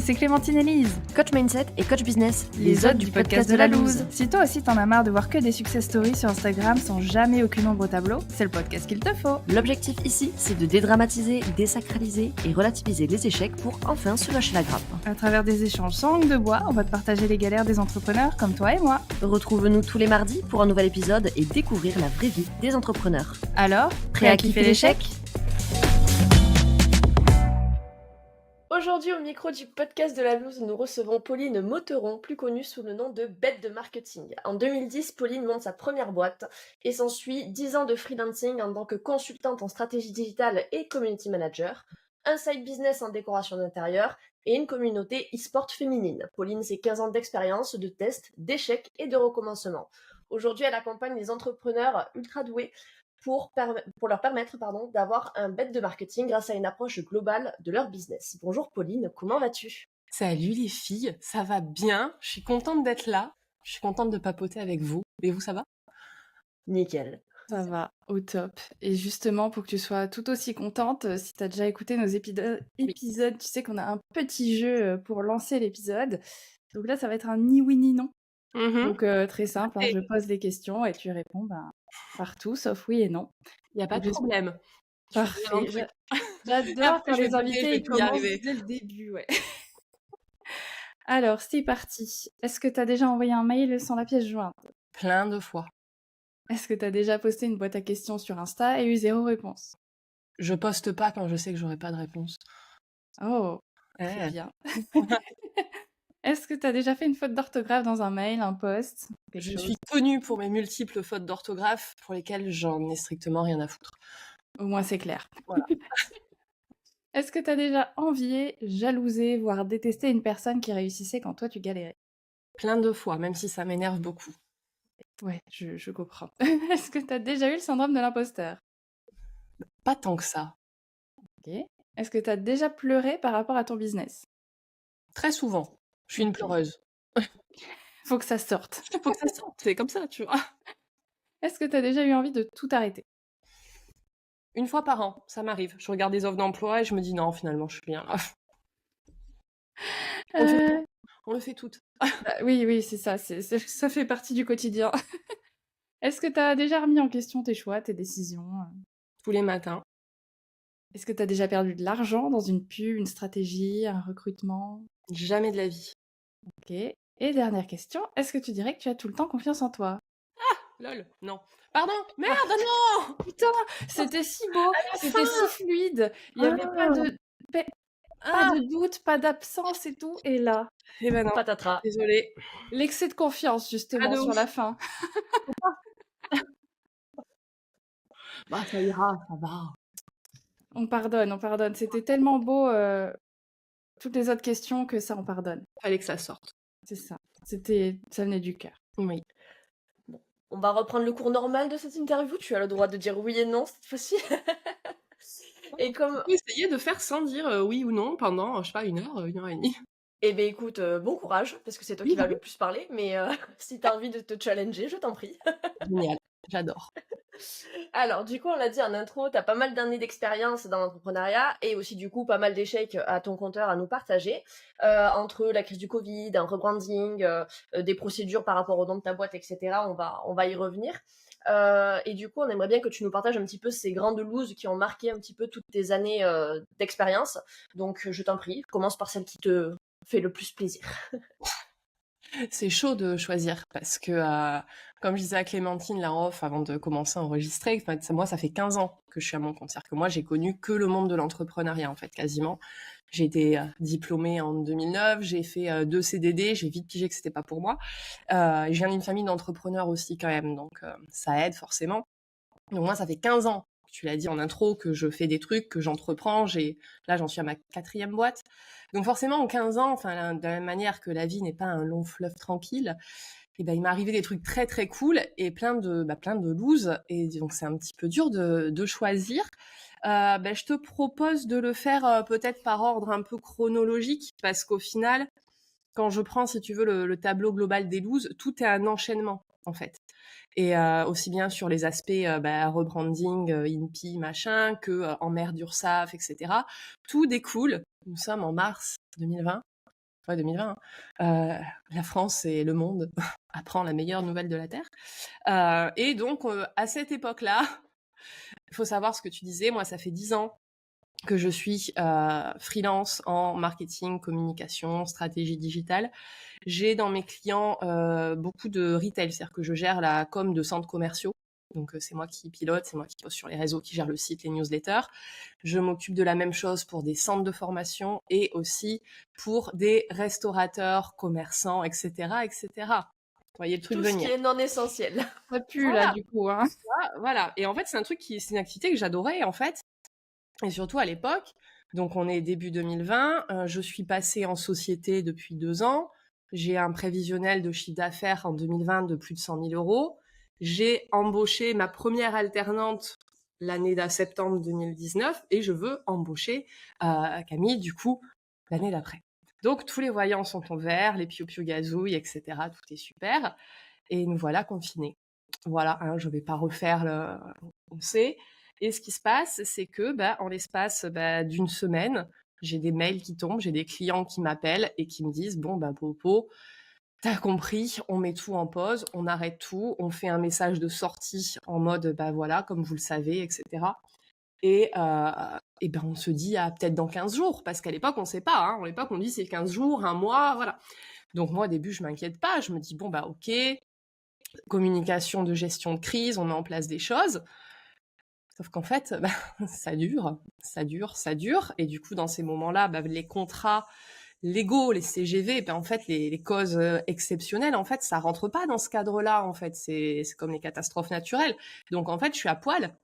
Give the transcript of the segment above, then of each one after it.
c'est Clémentine et Lise, coach mindset et coach business, les hôtes du podcast de la loose. Si toi aussi t'en as marre de voir que des success stories sur Instagram sans jamais aucune ombre au tableau, c'est le podcast qu'il te faut. L'objectif ici, c'est de dédramatiser, désacraliser et relativiser les échecs pour enfin se lâcher la grappe. À travers des échanges sans langue de bois, on va te partager les galères des entrepreneurs comme toi et moi. Retrouve-nous tous les mardis pour un nouvel épisode et découvrir la vraie vie des entrepreneurs. Alors, prêt à kiffer l'échec ? Aujourd'hui, au micro du podcast de la loose, nous recevons Pauline Motteron, plus connue sous le nom de Bête de Marketing. En 2010, Pauline monte sa première boîte et s'ensuit 10 ans de freelancing en tant que consultante en stratégie digitale et community manager, un side business en décoration d'intérieur et une communauté e-sport féminine. Pauline, c'est 15 ans d'expérience, de tests, d'échecs et de recommencement. Aujourd'hui, elle accompagne les entrepreneurs ultra doués pour leur permettre d'avoir un bête de marketing grâce à une approche globale de leur business. Bonjour Pauline, comment vas-tu ? Salut les filles, ça va bien, je suis contente d'être là, je suis contente de papoter avec vous. Et vous, ça va ? Nickel. Ça va, au top. Et justement, pour que tu sois tout aussi contente, si tu as déjà écouté nos épisodes, tu sais qu'on a un petit jeu pour lancer l'épisode. Donc là, ça va être un ni oui ni non. Donc très simple, je pose des questions et tu réponds partout, sauf oui et non. Il n'y a pas de problème. Parfait. J'adore quand les invités commencent dès le début. Ouais. Alors, c'est parti. Est-ce que tu as déjà envoyé un mail sans la pièce jointe ? Plein de fois. Est-ce que tu as déjà posté une boîte à questions sur Insta et eu 0 réponse ? Je poste pas quand je sais que j'aurai pas de réponse. Oh, très bien. Est-ce que tu as déjà fait une faute d'orthographe dans un mail, un post ? Je suis connue pour mes multiples fautes d'orthographe pour lesquelles j'en ai strictement rien à foutre. Au moins, c'est clair. Voilà. Est-ce que tu as déjà envié, jalousé, voire détesté une personne qui réussissait quand toi, tu galérais ? Plein de fois, même si ça m'énerve beaucoup. Ouais, je comprends. Est-ce que tu as déjà eu le syndrome de l'imposteur ? Pas tant que ça. Ok. Est-ce que tu as déjà pleuré par rapport à ton business ? Très souvent. Je suis une pleureuse. Faut que ça sorte. Faut que ça sorte, c'est comme ça, tu vois. Est-ce que tu as déjà eu envie de tout arrêter ? Une fois par an, ça m'arrive. Je regarde des offres d'emploi et je me dis non, finalement, je suis bien là. On le fait toutes. Oui, c'est ça. Ça fait partie du quotidien. Est-ce que tu as déjà remis en question tes choix, tes décisions ? Tous les matins. Est-ce que tu as déjà perdu de l'argent dans une pub, une stratégie, un recrutement ? Jamais de la vie. Ok. Et dernière question, est-ce que tu dirais que tu as tout le temps confiance en toi ? Ah, lol, non. Pardon, merde, non. Putain, c'était si beau, c'était si fluide, il n'y avait pas de doute, pas d'absence et tout, et là, Eh ben non, patatras. Désolée. L'excès de confiance justement sur la fin. Bah ça ira, ça va. On pardonne, c'était tellement beau, toutes les autres questions que ça on pardonne. Fallait que ça sorte. C'est ça, ça venait du cœur. Oui. Bon, on va reprendre le cours normal de cette interview, tu as le droit de dire oui et non cette fois-ci. Et comme... On peut essayer de faire sans dire oui ou non pendant, je sais pas, 1 heure et demie. Eh bien écoute, bon courage, parce que c'est toi qui vas le plus parler, mais si t'as envie de te challenger, je t'en prie. Génial, j'adore. Alors, du coup, on l'a dit en intro, t'as pas mal d'années d'expérience dans l'entrepreneuriat et aussi, du coup, pas mal d'échecs à ton compteur à nous partager, entre la crise du Covid, un rebranding, des procédures par rapport au nom de ta boîte, etc. On va y revenir. Et du coup, on aimerait bien que tu nous partages un petit peu ces grandes looses qui ont marqué un petit peu toutes tes années d'expérience. Donc, je t'en prie, commence par celle qui te fait le plus plaisir. C'est chaud de choisir parce que, comme je disais à Clémentine, la off, avant de commencer à enregistrer, moi, ça fait 15 ans que je suis à mon compte. C'est-à-dire que moi, j'ai connu que le monde de l'entrepreneuriat, en fait, quasiment. J'ai été diplômée en 2009, j'ai fait 2 CDD, j'ai vite pigé que c'était pas pour moi. Je viens d'une famille d'entrepreneurs aussi, quand même, donc ça aide forcément. Donc moi, ça fait 15 ans, tu l'as dit en intro, que je fais des trucs, que j'entreprends. Là, j'en suis à ma 4e boîte. Donc forcément, en 15 ans, de la même manière que la vie n'est pas un long fleuve tranquille, il m'est arrivé des trucs très très cool et plein de looses. Et donc c'est un petit peu dur de choisir. Je te propose de le faire peut-être par ordre un peu chronologique, parce qu'au final, quand je prends, si tu veux, le tableau global des looses, tout est un enchaînement, en fait. Et aussi bien sur les aspects rebranding, INPI, machin, que en mer d'URSSAF, etc. Tout découle, nous sommes en mars 2020, Ouais, 2020, hein. La France et le monde apprend la meilleure nouvelle de la terre. Et donc, à cette époque-là, il faut savoir ce que tu disais, moi ça fait 10 ans que je suis freelance en marketing, communication, stratégie digitale. J'ai dans mes clients beaucoup de retail, c'est-à-dire que je gère la com de centres commerciaux. Donc c'est moi qui pilote, c'est moi qui poste sur les réseaux, qui gère le site, les newsletters. Je m'occupe de la même chose pour des centres de formation et aussi pour des restaurateurs, commerçants, etc., etc. Vous voyez le truc Tout ce qui venir. est non essentiel. Ça pue là Voilà, du coup, hein. voilà. Et en fait, c'est une activité que j'adorais en fait. Et surtout à l'époque, donc on est début 2020, je suis passée en société depuis 2 ans. J'ai un prévisionnel de chiffre d'affaires en 2020 de plus de 100 000 euros. J'ai embauché ma première alternante l'année de septembre 2019 et je veux embaucher Camille, du coup, l'année d'après. Donc tous les voyants sont au vert, les piou-piou gazouillent, etc. Tout est super. Et nous voilà confinés. Voilà, hein, je vais pas refaire le... On sait. Et ce qui se passe, c'est que en l'espace d'une semaine, j'ai des mails qui tombent, j'ai des clients qui m'appellent et qui me disent bon Popo, t'as compris, on met tout en pause, on arrête tout, on fait un message de sortie en mode voilà, comme vous le savez, etc. Et on se dit peut-être dans 15 jours, parce qu'à l'époque on sait pas, hein, à l'époque on dit c'est 15 jours, un mois, voilà. Donc moi au début je m'inquiète pas, je me dis bon ok, communication de gestion de crise, on met en place des choses. Sauf qu'en fait, ça dure, ça dure, ça dure. Et du coup, dans ces moments-là, les contrats légaux, les CGV, en fait, les causes exceptionnelles, en fait, ça rentre pas dans ce cadre-là. En fait, c'est comme les catastrophes naturelles. Donc, en fait, je suis à poil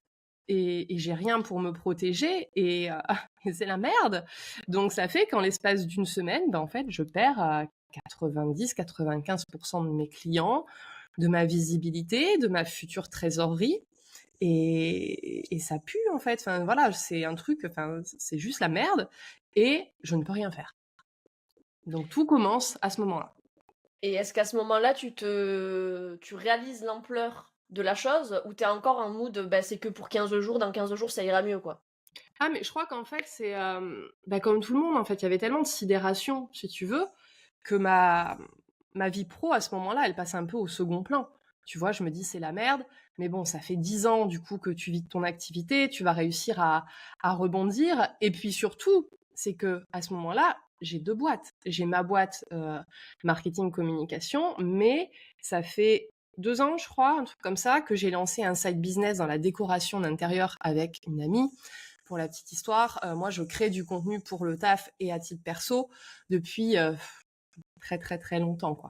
et j'ai rien pour me protéger et c'est la merde. Donc, ça fait qu'en l'espace d'une semaine, en fait, je perds 90-95% de mes clients, de ma visibilité, de ma future trésorerie. Et ça pue en fait. Enfin voilà, c'est un truc. Enfin, c'est juste la merde. Et je ne peux rien faire. Donc tout commence à ce moment-là. Et est-ce qu'à ce moment-là, tu réalises l'ampleur de la chose ou t'es encore en mood, c'est que pour 15 jours, dans 15 jours, ça ira mieux, quoi? Ah mais je crois qu'en fait c'est comme tout le monde en fait. Il y avait tellement de sidération, si tu veux, que ma vie pro à ce moment-là, elle passe un peu au second plan. Tu vois, je me dis c'est la merde. Mais bon, ça fait 10 ans du coup que tu vis de ton activité, tu vas réussir à rebondir. Et puis surtout, c'est que à ce moment-là, j'ai 2 boîtes. J'ai ma boîte marketing communication, mais ça fait 2 ans, je crois, un truc comme ça, que j'ai lancé un side business dans la décoration d'intérieur avec une amie. Pour la petite histoire, moi, je crée du contenu pour le taf et à titre perso depuis très, très, très longtemps, quoi.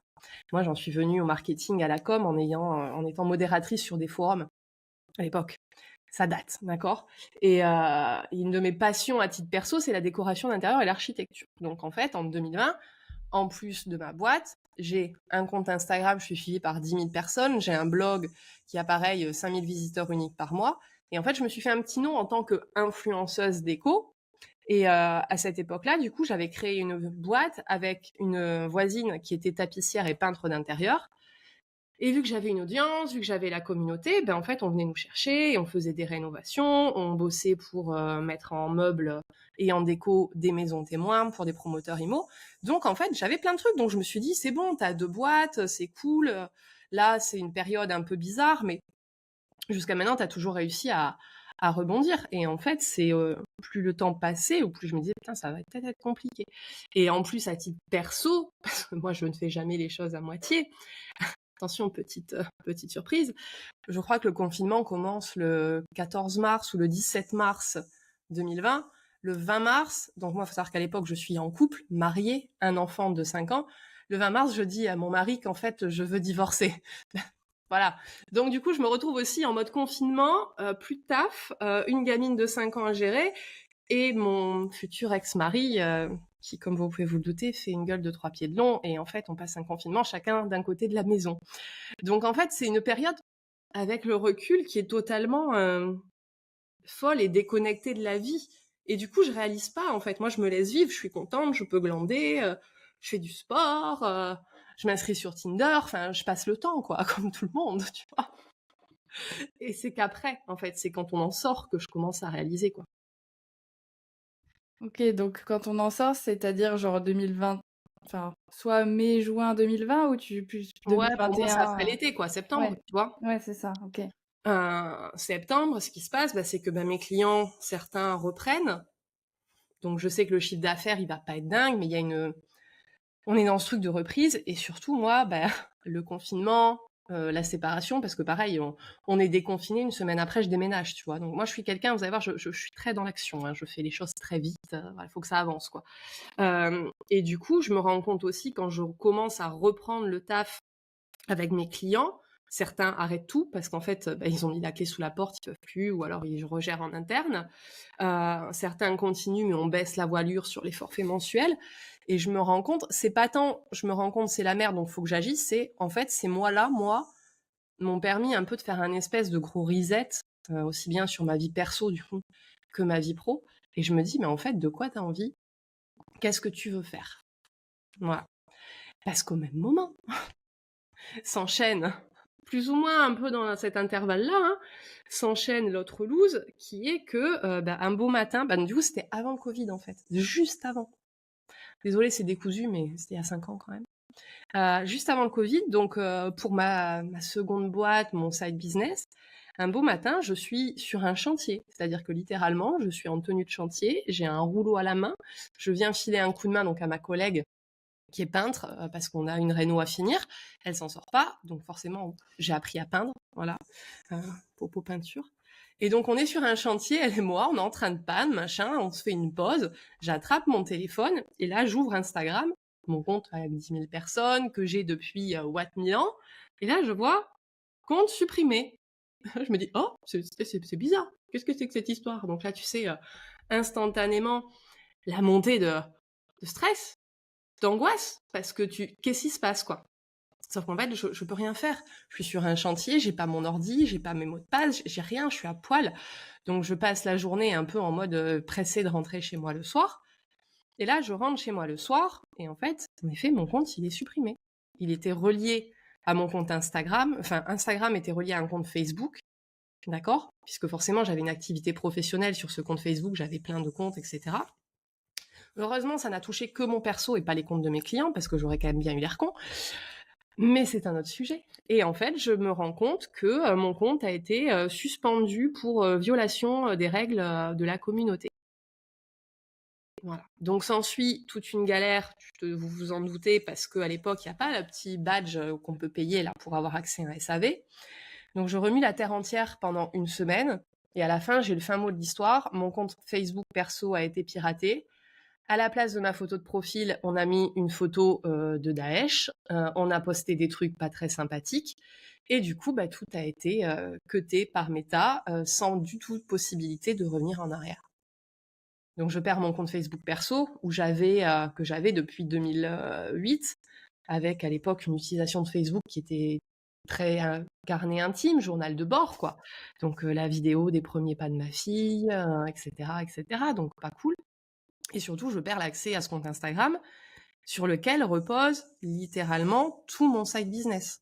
Moi, j'en suis venue au marketing, à la com, en étant modératrice sur des forums à l'époque. Ça date, d'accord. Et une de mes passions à titre perso, c'est la décoration d'intérieur et l'architecture. Donc, en fait, en 2020, en plus de ma boîte, j'ai un compte Instagram, je suis suivie par 10 000 personnes, j'ai un blog qui a pareil 5 000 visiteurs uniques par mois. Et en fait, je me suis fait un petit nom en tant qu'influenceuse déco. Et à cette époque-là, du coup, j'avais créé une boîte avec une voisine qui était tapissière et peintre d'intérieur. Et vu que j'avais une audience, vu que j'avais la communauté, en fait, on venait nous chercher, et on faisait des rénovations, on bossait pour mettre en meubles et en déco des maisons témoins pour des promoteurs IMO. Donc, en fait, j'avais plein de trucs. Donc, je me suis dit, c'est bon, t'as 2 boîtes, c'est cool. Là, c'est une période un peu bizarre, mais jusqu'à maintenant, t'as toujours réussi à rebondir. Et en fait, c'est plus le temps passait, ou plus je me disais, putain, ça va peut-être être compliqué. Et en plus, à titre perso, parce que moi, je ne fais jamais les choses à moitié, attention, petite surprise, je crois que le confinement commence le 14 mars ou le 17 mars 2020. Le 20 mars, donc moi, il faut savoir qu'à l'époque, je suis en couple, mariée, un enfant de 5 ans. Le 20 mars, je dis à mon mari qu'en fait, je veux divorcer. Voilà. Donc, du coup, je me retrouve aussi en mode confinement, plus de taf, une gamine de 5 ans à gérer, et mon futur ex-mari, qui, comme vous pouvez vous le douter, fait une gueule de 3 pieds de long, et en fait, on passe un confinement chacun d'un côté de la maison. Donc, en fait, c'est une période, avec le recul, qui est totalement folle et déconnectée de la vie. Et du coup, je réalise pas, en fait. Moi, je me laisse vivre, je suis contente, je peux glander, je fais du sport, je m'inscris sur Tinder, enfin, je passe le temps, quoi, comme tout le monde, tu vois. Et c'est qu'après, en fait, c'est quand on en sort que je commence à réaliser, quoi. Ok, donc quand on en sort, c'est-à-dire genre 2021, Enfin, soit mai-juin 2020 ou tu plus Ouais, pour moi, c'est après 2021? l'été, quoi, septembre, Ouais, tu vois? ouais, c'est ça, OK. Septembre, ce qui se passe, c'est que mes clients, certains reprennent. Donc, je sais que le chiffre d'affaires, il va pas être dingue, mais on est dans ce truc de reprise. Et surtout, moi, le confinement, la séparation, parce que pareil, on est déconfiné, une semaine après, je déménage, tu vois. Donc, moi, je suis quelqu'un, vous allez voir, je suis très dans l'action, hein, je fais les choses très vite, il faut que ça avance, quoi. Et du coup, je me rends compte aussi quand je commence à reprendre le taf avec mes clients, certains arrêtent tout parce qu'en fait, ils ont mis la clé sous la porte, ils peuvent plus, ou alors ils regèrent en interne. Certains continuent, mais on baisse la voilure sur les forfaits mensuels. Et je me rends compte, c'est pas tant, je me rends compte, c'est la merde, donc il faut que j'agisse. C'est en fait, ces mois-là, m'ont permis un peu de faire un espèce de gros reset, aussi bien sur ma vie perso du coup que ma vie pro. Et je me dis, mais en fait, de quoi t'as envie? Qu'est-ce que tu veux faire? Voilà. Parce qu'au même moment, s'enchaîne, plus ou moins un peu dans cet intervalle-là, hein, s'enchaîne l'autre loose, qui est que un beau matin, du coup c'était avant le Covid en fait, juste avant. Désolée, c'est décousu, mais c'était il y a 5 ans quand même. Juste avant le Covid, donc pour ma seconde boîte, mon side business, un beau matin, je suis sur un chantier. C'est-à-dire que littéralement, je suis en tenue de chantier, j'ai un rouleau à la main, je viens filer un coup de main donc à ma collègue qui est peintre, parce qu'on a une réno à finir. Elle s'en sort pas, donc forcément, j'ai appris à peindre, voilà, popo peinture. Et donc, on est sur un chantier, elle et moi, on est en train de peindre, machin, on se fait une pause, j'attrape mon téléphone, et là, j'ouvre Instagram, mon compte avec 10 000 personnes, que j'ai depuis Watt 1000 ans, et là, je vois compte supprimé. Je me dis, oh, c'est bizarre, qu'est-ce que c'est que cette histoire? Donc là, tu sais, instantanément, la montée de stress, d'angoisse, parce que qu'est-ce qui se passe, quoi? Sauf qu'en fait, je peux rien faire. Je suis sur un chantier, j'ai pas mon ordi, j'ai pas mes mots de passe, j'ai rien, je suis à poil. Donc je passe la journée un peu en mode pressée de rentrer chez moi le soir. Et là, je rentre chez moi le soir, et en fait, en effet, mon compte, il est supprimé. Il était relié à mon compte Instagram, enfin, Instagram était relié à un compte Facebook, d'accord? Puisque forcément, j'avais une activité professionnelle sur ce compte Facebook, j'avais plein de comptes, etc. Heureusement, ça n'a touché que mon perso et pas les comptes de mes clients, parce que j'aurais quand même bien eu l'air con. Mais c'est un autre sujet. Et en fait, je me rends compte que mon compte a été suspendu pour violation des règles de la communauté. Voilà. Donc s'ensuit toute une galère, vous vous en doutez, parce qu'à l'époque, il n'y a pas le petit badge qu'on peut payer là pour avoir accès à un SAV. Donc je remue la terre entière pendant une semaine. Et à la fin, j'ai le fin mot de l'histoire. Mon compte Facebook perso a été piraté. À la place de ma photo de profil, on a mis une photo de Daesh. On a posté des trucs pas très sympathiques. Et du coup, tout a été cuté par Meta sans du tout de possibilité de revenir en arrière. Donc je perds mon compte Facebook perso que j'avais depuis 2008, avec à l'époque une utilisation de Facebook qui était très carnet intime, journal de bord, quoi. Donc la vidéo des premiers pas de ma fille, etc., etc. Donc pas cool. Et surtout, je perds l'accès à ce compte Instagram sur lequel repose littéralement tout mon side business.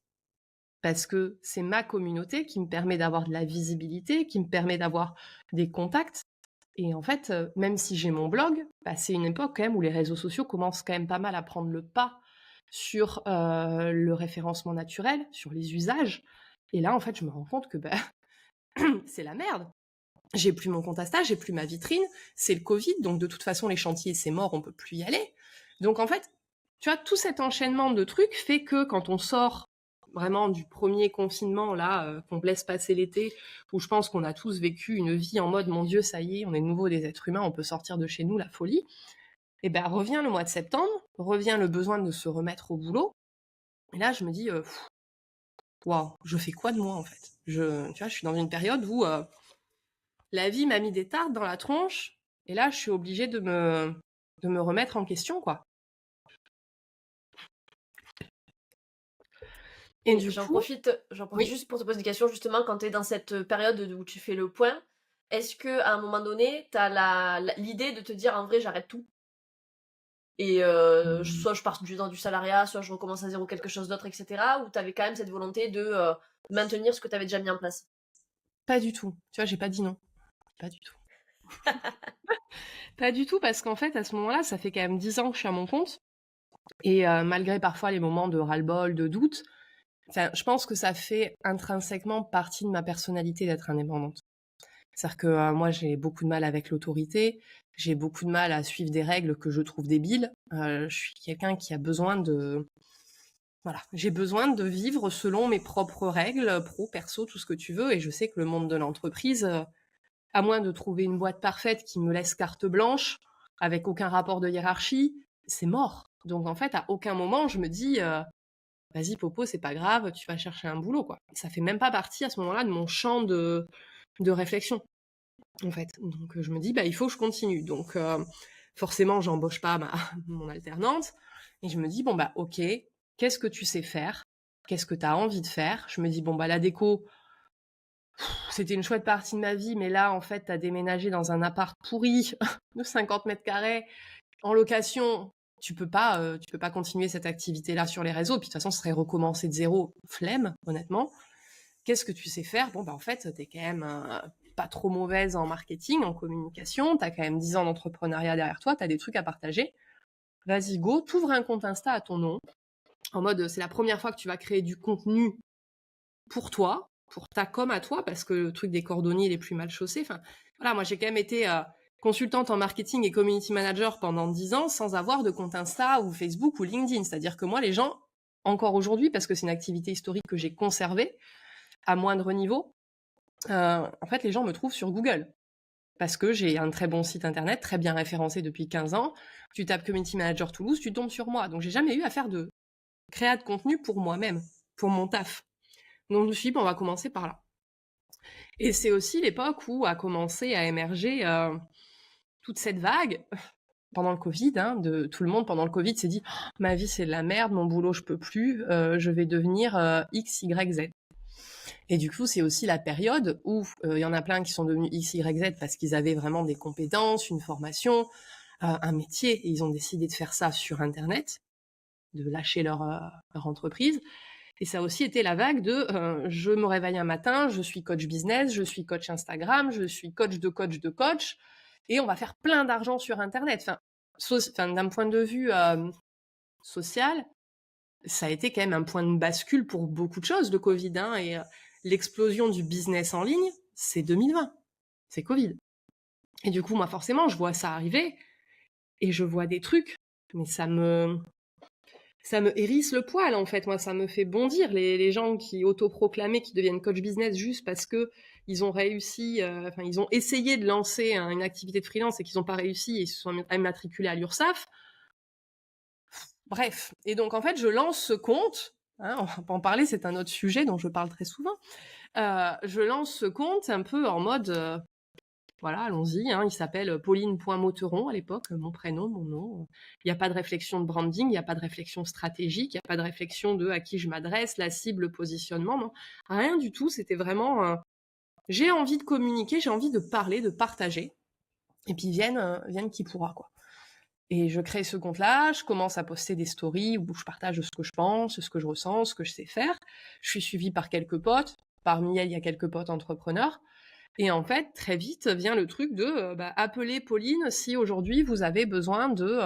Parce que c'est ma communauté qui me permet d'avoir de la visibilité, qui me permet d'avoir des contacts. Et en fait, même si j'ai mon blog, c'est une époque quand même où les réseaux sociaux commencent quand même pas mal à prendre le pas sur le référencement naturel, sur les usages. Et là, en fait, je me rends compte que c'est la merde. J'ai plus mon compte Insta, j'ai plus ma vitrine, c'est le Covid, donc de toute façon les chantiers c'est mort, on peut plus y aller. Donc en fait, tu vois, tout cet enchaînement de trucs fait que quand on sort vraiment du premier confinement là, qu'on laisse passer l'été, où je pense qu'on a tous vécu une vie en mode mon Dieu, ça y est, on est de nouveau des êtres humains, on peut sortir de chez nous, la folie. Et revient le mois de septembre, revient le besoin de se remettre au boulot. Et là, je me dis, waouh, je fais quoi de moi en fait? Tu vois, je suis dans une période où la vie m'a mis des tartes dans la tronche, et là, je suis obligée de me remettre en question, quoi. Et du J'en coup, profite oui, juste pour te poser une question, justement, quand tu es dans cette période où tu fais le point, est-ce que à un moment donné, tu as l'idée de te dire en vrai j'arrête tout et soit je pars dans du salariat, soit je recommence à zéro quelque chose d'autre, etc. Ou tu avais quand même cette volonté de maintenir ce que tu avais déjà mis en place? pas du tout. Tu vois, j'ai pas dit non. Pas du tout. Pas du tout, parce qu'en fait, à ce moment-là, ça fait quand même 10 ans que je suis à mon compte. Et malgré parfois les moments de ras-le-bol, de doute, je pense que ça fait intrinsèquement partie de ma personnalité d'être indépendante. C'est-à-dire que moi, j'ai beaucoup de mal avec l'autorité, j'ai beaucoup de mal à suivre des règles que je trouve débiles. Je suis quelqu'un qui a besoin de... Voilà, j'ai besoin de vivre selon mes propres règles, pro, perso, tout ce que tu veux. Et je sais que le monde de l'entreprise, à moins de trouver une boîte parfaite qui me laisse carte blanche, avec aucun rapport de hiérarchie, c'est mort. Donc en fait, à aucun moment, je me dis, vas-y Popo, c'est pas grave, tu vas chercher un boulot, quoi. Ça fait même pas partie à ce moment-là de mon champ de réflexion, en fait. Donc je me dis, il faut que je continue. Donc forcément, j'embauche pas mon alternante. Et je me dis, bon, ok, qu'est-ce que tu sais faire? Qu'est-ce que tu as envie de faire? Je me dis, bon, la déco, c'était une chouette partie de ma vie, mais là, en fait, t'as déménagé dans un appart pourri de 50 mètres carrés en location. Tu peux pas continuer cette activité-là sur les réseaux. Puis de toute façon, ce serait recommencer de zéro, flemme, honnêtement. Qu'est-ce que tu sais faire? Bon, en fait, t'es quand même pas trop mauvaise en marketing, en communication. T'as quand même 10 ans d'entrepreneuriat derrière toi. T'as des trucs à partager. Vas-y, go. T'ouvres un compte Insta à ton nom. En mode, c'est la première fois que tu vas créer du contenu pour toi, pour ta com à toi, parce que le truc des cordonniers, il est plus mal chaussé. Enfin, voilà, moi, j'ai quand même été consultante en marketing et community manager pendant 10 ans sans avoir de compte Insta ou Facebook ou LinkedIn. C'est-à-dire que moi, les gens, encore aujourd'hui, parce que c'est une activité historique que j'ai conservée à moindre niveau, en fait, les gens me trouvent sur Google. Parce que j'ai un très bon site internet, très bien référencé depuis 15 ans. Tu tapes Community Manager Toulouse, tu tombes sur moi. Donc, j'ai jamais eu à faire de créa de contenu pour moi-même, pour mon taf. Donc, je me suis dit, on va commencer par là. Et c'est aussi l'époque où a commencé à émerger toute cette vague, pendant le Covid, de tout le monde pendant le Covid s'est dit oh, ma vie c'est de la merde, mon boulot je peux plus, je vais devenir X, Y, Z. Et du coup, c'est aussi la période où y en a plein qui sont devenus X, Y, Z parce qu'ils avaient vraiment des compétences, une formation, un métier, et ils ont décidé de faire ça sur Internet, de lâcher leur entreprise. Et ça a aussi été la vague de je me réveille un matin, je suis coach business, je suis coach Instagram, je suis coach de coach de coach, et on va faire plein d'argent sur Internet. D'un point de vue social, ça a été quand même un point de bascule pour beaucoup de choses, le Covid. Et l'explosion du business en ligne, c'est 2020. C'est Covid. Et du coup, moi, forcément, je vois ça arriver, et je vois des trucs, mais ça me hérisse le poil, en fait. Moi, ça me fait bondir, les gens qui autoproclamaient, qui deviennent coach business juste parce que ils ont réussi, ils ont essayé de lancer une activité de freelance et qu'ils n'ont pas réussi et ils se sont immatriculés à l'URSSAF. Bref. Et donc, en fait, je lance ce compte. On va pas en parler, c'est un autre sujet dont je parle très souvent. Je lance ce compte un peu en mode... voilà, allons-y. Il s'appelle Pauline.Mauteron à l'époque, mon prénom, mon nom. Il n'y a pas de réflexion de branding, il n'y a pas de réflexion stratégique, il n'y a pas de réflexion de à qui je m'adresse, la cible, le positionnement, non. Rien du tout, c'était vraiment... j'ai envie de communiquer, j'ai envie de parler, de partager. Et puis vienne qui pourra, quoi. Et je crée ce compte-là, je commence à poster des stories où je partage ce que je pense, ce que je ressens, ce que je sais faire. Je suis suivie par quelques potes. Parmi elles, il y a quelques potes entrepreneurs. Et en fait, très vite vient le truc de appelez Pauline si aujourd'hui vous avez besoin de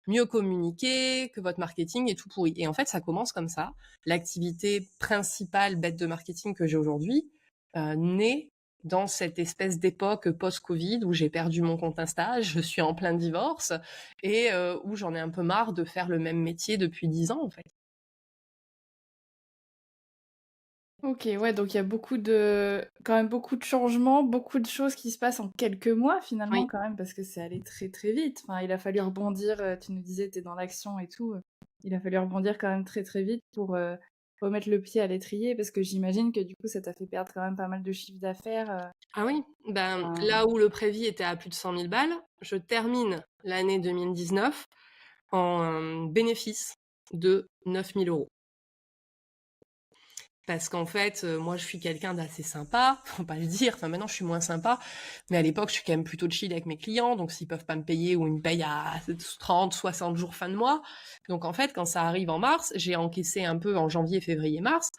mieux communiquer, que votre marketing est tout pourri. Et en fait, ça commence comme ça. L'activité principale bête de marketing que j'ai aujourd'hui naît dans cette espèce d'époque post-Covid où j'ai perdu mon compte Insta, je suis en plein divorce et où j'en ai un peu marre de faire le même métier depuis 10 ans, en fait. Ok, ouais, donc il y a quand même beaucoup de changements, beaucoup de choses qui se passent en quelques mois finalement Oui. quand même, parce que c'est allé très très vite. Enfin, il a fallu rebondir, tu nous disais, t'es dans l'action et tout. Il a fallu rebondir quand même très très vite pour remettre le pied à l'étrier, parce que j'imagine que du coup ça t'a fait perdre quand même pas mal de chiffre d'affaires. Ah oui, là où le prévis était à plus de 100 000 balles, je termine l'année 2019 en bénéfice de 9 000 euros. Parce qu'en fait, moi, je suis quelqu'un d'assez sympa, faut pas le dire. Enfin, maintenant, je suis moins sympa. Mais à l'époque, je suis quand même plutôt chill avec mes clients. Donc, s'ils peuvent pas me payer ou ils me payent à 30, 60 jours fin de mois. Donc, en fait, quand ça arrive en mars, j'ai encaissé un peu en janvier, février, mars.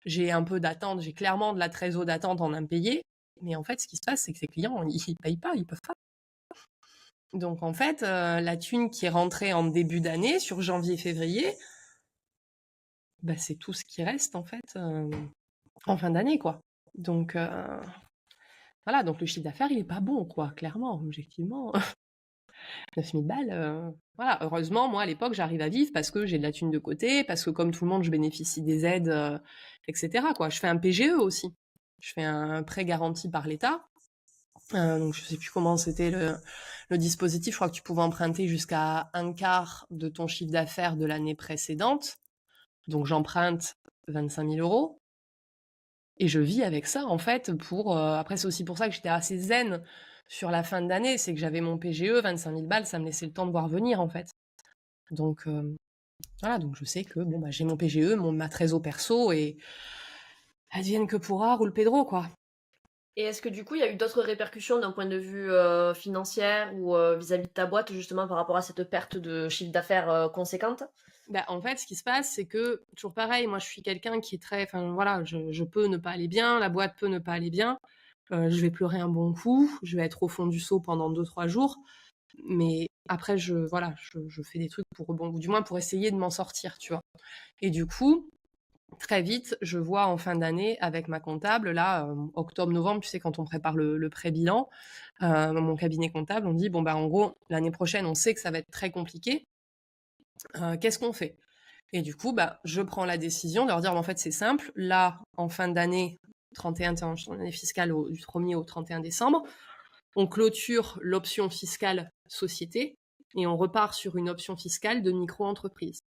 J'ai un peu d'attente. J'ai clairement de la trésor d'attente en impayé. Mais en fait, ce qui se passe, c'est que ces clients, ils payent pas, ils peuvent pas. Donc en fait, la thune qui est rentrée en début d'année, sur janvier-février, bah, c'est tout ce qui reste en fait en fin d'année, quoi. Donc voilà, donc le chiffre d'affaires, il est pas bon, quoi, clairement, objectivement. 9 000 balles, voilà. Heureusement, moi, à l'époque, j'arrive à vivre parce que j'ai de la thune de côté, parce que comme tout le monde, je bénéficie des aides, etc., quoi. Je fais un PGE aussi. Je fais un prêt garanti par l'État. Donc je sais plus comment c'était le dispositif. Je crois que tu pouvais emprunter jusqu'à un quart de ton chiffre d'affaires de l'année précédente. Donc j'emprunte 25 000 euros. Et je vis avec ça, en fait, pour... Après, c'est aussi pour ça que j'étais assez zen sur la fin d'année. C'est que j'avais mon PGE, 25 000 balles, ça me laissait le temps de voir venir, en fait. Donc, voilà, donc je sais que bon, bah, j'ai mon PGE, ma trésor perso, et advienne que pourra, roule Pedro, quoi. Et est-ce que du coup, il y a eu d'autres répercussions d'un point de vue financière ou vis-à-vis de ta boîte, justement par rapport à cette perte de chiffre d'affaires conséquente? Bah, en fait, ce qui se passe, c'est que, toujours pareil, moi je suis quelqu'un qui est très... Enfin voilà, je peux ne pas aller bien, la boîte peut ne pas aller bien, je vais pleurer un bon coup, je vais être au fond du seau pendant 2-3 jours, mais après, voilà, je fais des trucs pour, bon, du moins pour essayer de m'en sortir, tu vois. Et du coup, très vite, je vois en fin d'année avec ma comptable, là, octobre-novembre, tu sais, quand on prépare le pré-bilan, mon cabinet comptable, on dit, bon, bah en gros, l'année prochaine, on sait que ça va être très compliqué, qu'est-ce qu'on fait? Et du coup, bah, je prends la décision de leur dire, en fait, c'est simple. Là, en fin d'année, 31, année fiscale du 1er au 31 décembre, on clôture l'option fiscale société et on repart sur une option fiscale de micro-entreprise.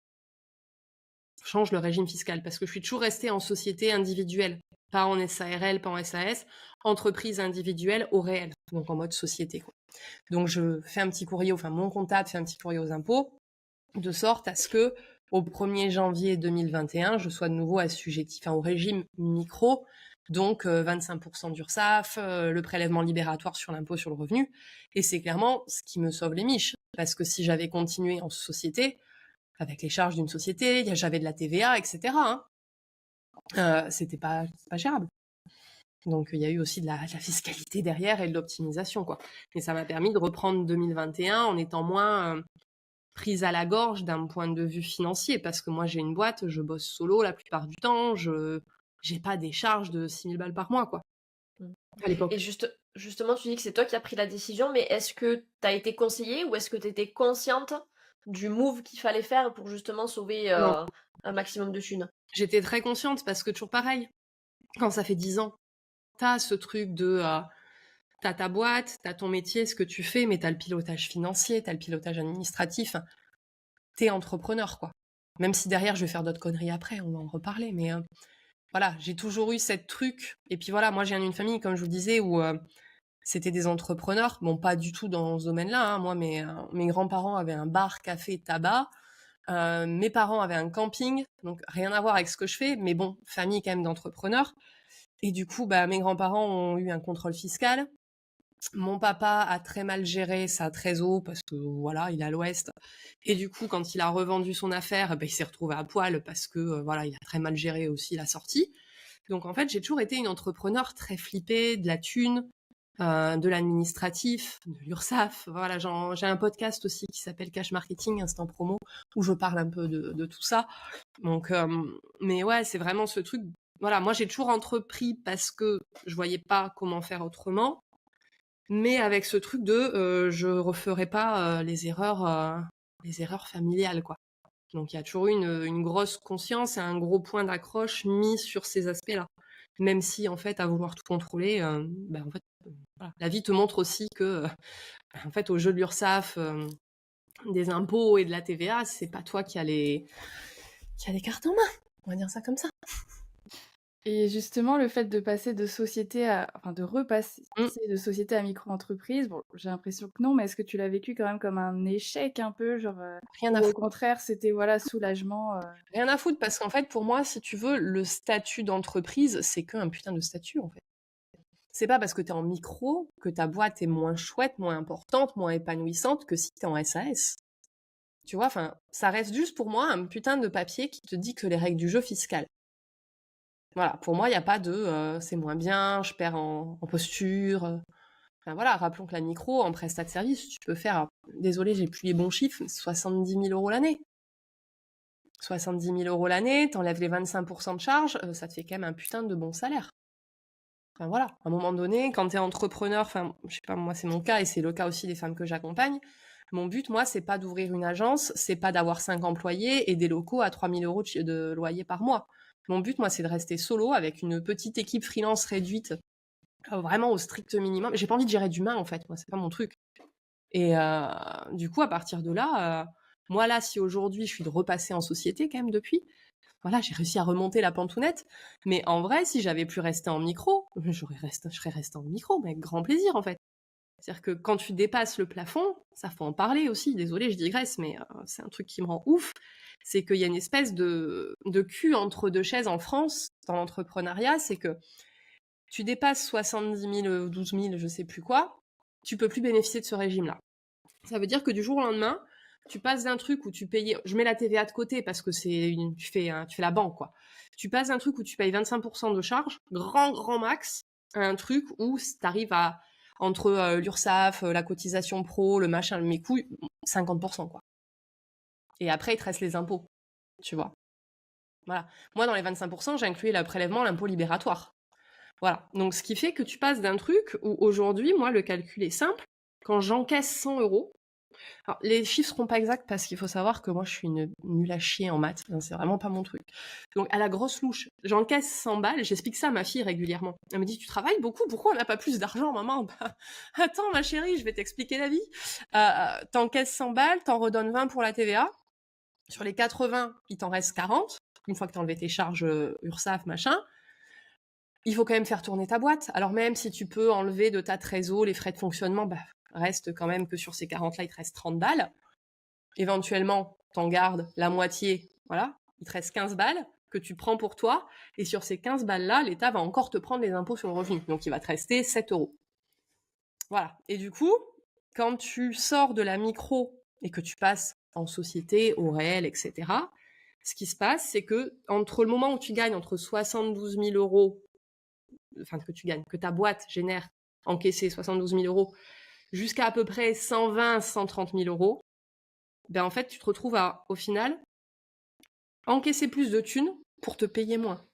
On change le régime fiscal parce que je suis toujours restée en société individuelle, pas en SARL, pas en SAS, entreprise individuelle au réel, donc en mode société, quoi. Donc je fais un petit courrier, enfin mon comptable fait un petit courrier aux impôts, de sorte à ce que au 1er janvier 2021, je sois de nouveau assujettie, enfin au régime micro, donc 25% d'URSSAF, le prélèvement libératoire sur l'impôt sur le revenu, et c'est clairement ce qui me sauve les miches, parce que si j'avais continué en société, avec les charges d'une société, j'avais de la TVA, etc., hein, c'était pas gérable. Donc il y a eu aussi de la fiscalité derrière et de l'optimisation, quoi. Et ça m'a permis de reprendre 2021 en étant moins prise à la gorge d'un point de vue financier, parce que moi j'ai une boîte, je bosse solo la plupart du temps, j'ai pas des charges de 6 000 balles par mois, quoi, à l'époque. Et justement, tu dis que c'est toi qui as pris la décision, mais est-ce que tu as été conseillée ou est-ce que tu étais consciente du move qu'il fallait faire pour justement sauver Non, un maximum de thunes? j'étais très consciente parce que toujours pareil, quand ça fait 10 ans, t'as ce truc de... t'as ta boîte, t'as ton métier, ce que tu fais, mais t'as le pilotage financier, t'as le pilotage administratif, t'es entrepreneur, quoi. Même si derrière je vais faire d'autres conneries après, on va en reparler, mais voilà, j'ai toujours eu cette truc. Et puis voilà, moi j'ai une famille, comme je vous disais, où c'était des entrepreneurs. Bon, pas du tout dans ce domaine-là, hein. Moi, mes grands-parents avaient un bar, café, tabac. Mes parents avaient un camping, donc rien à voir avec ce que je fais, mais bon, famille quand même d'entrepreneurs. Et du coup, bah, mes grands-parents ont eu un contrôle fiscal. Mon papa a très mal géré sa trésor parce que voilà, il est à l'ouest. Et du coup, quand il a revendu son affaire, bah, il s'est retrouvé à poil parce que voilà, il a très mal géré aussi la sortie. Donc en fait, j'ai toujours été une entrepreneur très flippée, de la thune, de l'administratif, de l'URSSAF. Voilà, j'ai un podcast aussi qui s'appelle Cash Marketing Instant Promo où je parle un peu de tout ça. Donc, mais ouais, c'est vraiment ce truc. Voilà, moi j'ai toujours entrepris parce que je voyais pas comment faire autrement, mais avec ce truc de je referai pas les erreurs familiales, quoi. Donc il y a toujours eu une grosse conscience et un gros point d'accroche mis sur ces aspects-là. Même si en fait à vouloir tout contrôler, bah, en fait, voilà. La vie te montre aussi que en fait au jeu de l'URSSAF, des impôts et de la TVA, c'est pas toi qui a les cartes en main. On va dire ça comme ça. Et justement, le fait de passer de société enfin de repasser Mmh. de société à micro-entreprise, bon, j'ai l'impression que non, mais est-ce que tu l'as vécu quand même comme un échec un peu, genre, Rien à ou au foutre. contraire, c'était voilà, soulagement, Rien à foutre parce qu'en fait pour moi, si tu veux, le statut d'entreprise, c'est qu'un putain de statut en fait. C'est pas parce que t'es en micro que ta boîte est moins chouette, moins importante, moins épanouissante que si t'es en SAS. Tu vois, enfin, ça reste juste pour moi un putain de papier qui te dit que les règles du jeu fiscal. Voilà, pour moi, il n'y a pas de c'est moins bien, je perds en posture. Enfin, voilà, rappelons que la micro, en prestat de service, tu peux faire, désolé, j'ai plus les bons chiffres, 70 000 € l'année. 70 000 € l'année, t'enlèves les 25% de charges, ça te fait quand même un putain de bon salaire. Enfin voilà, à un moment donné, quand t'es entrepreneur, enfin, je sais pas, moi c'est mon cas et c'est le cas aussi des femmes que j'accompagne. Mon but, moi, c'est pas d'ouvrir une agence, c'est pas d'avoir 5 employés et des locaux à 3 000 € de loyer par mois. Mon but, moi, c'est de rester solo avec une petite équipe freelance réduite, vraiment au strict minimum. J'ai pas envie de gérer d'humain, en fait, moi, c'est pas mon truc. Et du coup, à partir de là, moi là, si aujourd'hui je suis de repasser en société quand même depuis, voilà, j'ai réussi à remonter la pantounette. Mais en vrai, si j'avais pu rester en micro, je serais restée en micro, mais avec grand plaisir en fait. C'est-à-dire que quand tu dépasses le plafond, ça faut en parler aussi. Désolée, je digresse, mais c'est un truc qui me rend ouf. C'est qu'il y a une espèce de cul entre deux chaises en France dans l'entrepreneuriat. C'est que tu dépasses 70 000, 12 000, je sais plus quoi, tu peux plus bénéficier de ce régime-là. Ça veut dire que du jour au lendemain, tu passes d'un truc où tu payais, je mets la TVA de côté parce que tu fais la banque, quoi. Tu passes d'un truc où tu payes 25% de charges, grand max, à un truc où t'arrives à, entre l'URSSAF, la cotisation pro, le machin, mes couilles, 50%, quoi. Et après, il te reste les impôts, tu vois. Voilà. Moi, dans les 25%, j'ai inclus le prélèvement, l'impôt libératoire. Voilà. Donc, ce qui fait que tu passes d'un truc où aujourd'hui, moi, le calcul est simple. Quand j'encaisse 100 €, alors, les chiffres seront pas exacts parce qu'il faut savoir que moi, je suis une nulle à chier en maths. Enfin, c'est vraiment pas mon truc. Donc, à la grosse louche, j'encaisse 100 balles. J'explique ça à ma fille régulièrement. Elle me dit, tu travailles beaucoup, pourquoi on n'a pas plus d'argent, maman? Bah, attends, ma chérie, je vais t'expliquer la vie. T'encaisses 100 balles, t'en redonnes 20 pour la TVA. Sur les 80, il t'en reste 40. Une fois que t'as enlevé tes charges URSSAF, machin. Il faut quand même faire tourner ta boîte. Alors même si tu peux enlever de ta trésor les frais de fonctionnement, bah, reste quand même que sur ces 40-là, il te reste 30 balles. Éventuellement, t'en gardes la moitié, voilà, il te reste 15 balles que tu prends pour toi. Et sur ces 15 balles-là, l'État va encore te prendre les impôts sur le revenu. Donc, il va te rester 7 €. Voilà. Et du coup, quand tu sors de la micro et que tu passes en société, au réel, etc., ce qui se passe, c'est que entre le moment où tu gagnes entre 72 000 €, enfin que tu gagnes, que ta boîte génère encaissé 72 000 €, jusqu'à à peu près 120 130 000 €, ben en fait, tu te retrouves à, au final, encaisser plus de thunes pour te payer moins.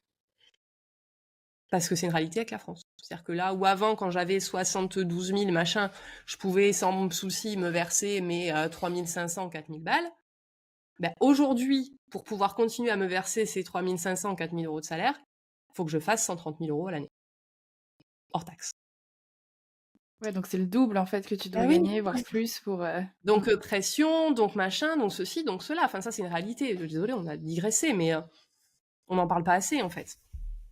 Parce que c'est une réalité avec la France. C'est-à-dire que là où avant, quand j'avais 72 000 machin, je pouvais sans souci me verser mes 3 500, 4 000 balles, ben aujourd'hui, pour pouvoir continuer à me verser ces 3 500, 4 000 € de salaire, il faut que je fasse 130 000 € à l'année. Hors taxe. Ouais, donc c'est le double en fait que tu dois Ah oui. gagner, voire plus pour. Donc pression, donc machin, donc ceci, donc cela. Enfin, ça, c'est une réalité. Désolée, on a digressé, mais on n'en parle pas assez, en fait,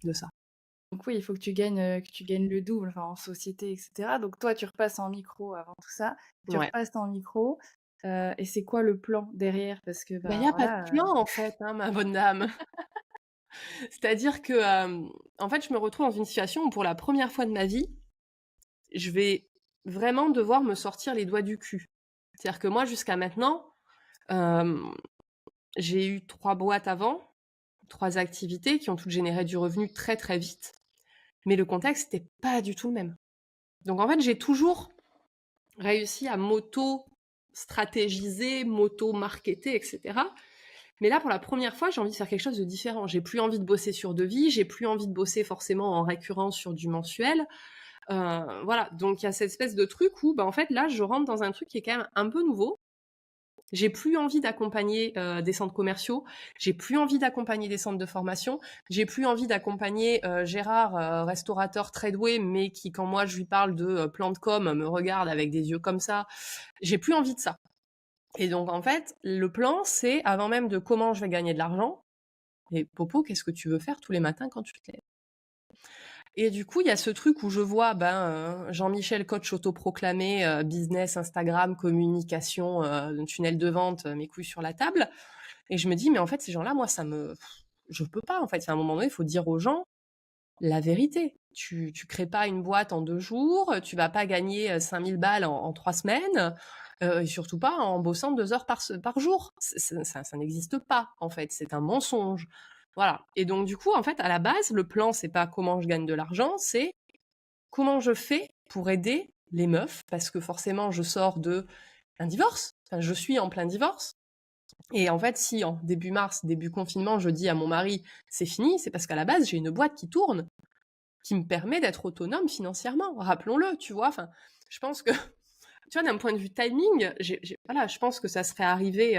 de ça. Donc oui, il faut que tu gagnes le double, enfin, en société, etc. Donc toi, tu repasses en micro avant tout ça. Tu Ouais. repasses en micro. Et c'est quoi le plan derrière? Parce que Il bah n'y a pas de voilà. plan, en fait, hein, ma bonne dame. C'est-à-dire que, en fait, je me retrouve dans une situation où, pour la première fois de ma vie, je vais vraiment devoir me sortir les doigts du cul. C'est-à-dire que moi, jusqu'à maintenant, j'ai eu 3 boîtes avant, 3 activités qui ont toutes généré du revenu très très vite. Mais le contexte n'était pas du tout le même. Donc en fait, j'ai toujours réussi à m'auto-stratégiser, m'auto-marketer, etc. Mais là, pour la première fois, j'ai envie de faire quelque chose de différent. J'ai plus envie de bosser sur devis, j'ai plus envie de bosser forcément en récurrence sur du mensuel. Voilà, donc il y a cette espèce de truc où, bah, en fait, là, je rentre dans un truc qui est quand même un peu nouveau. J'ai plus envie d'accompagner des centres commerciaux, j'ai plus envie d'accompagner des centres de formation, j'ai plus envie d'accompagner Gérard, restaurateur très doué, mais qui, quand moi je lui parle de plan de com, me regarde avec des yeux comme ça. J'ai plus envie de ça. Et donc, en fait, le plan, c'est, avant même de comment je vais gagner de l'argent, et Popo, qu'est-ce que tu veux faire tous les matins quand tu te lèves? Et du coup, il y a ce truc où je vois Jean-Michel, coach autoproclamé, business, Instagram, communication, tunnel de vente, mes couilles sur la table. Et je me dis, mais en fait, ces gens-là, moi, je peux pas, en fait. À un moment donné, il faut dire aux gens la vérité. Tu crées pas une boîte en 2 jours, tu vas pas gagner 5 000 balles en 3 semaines, et surtout pas en bossant 2 heures par jour. Ça n'existe pas, en fait. C'est un mensonge. Voilà. Et donc, du coup, en fait, à la base, le plan, c'est pas comment je gagne de l'argent, c'est comment je fais pour aider les meufs, parce que forcément, je sors d'un divorce. Enfin, je suis en plein divorce. Et en fait, si en début mars, début confinement, je dis à mon mari, c'est fini, c'est parce qu'à la base, j'ai une boîte qui tourne, qui me permet d'être autonome financièrement. Rappelons-le, tu vois. Enfin, je pense que, tu vois, d'un point de vue timing, voilà, je pense que ça serait arrivé,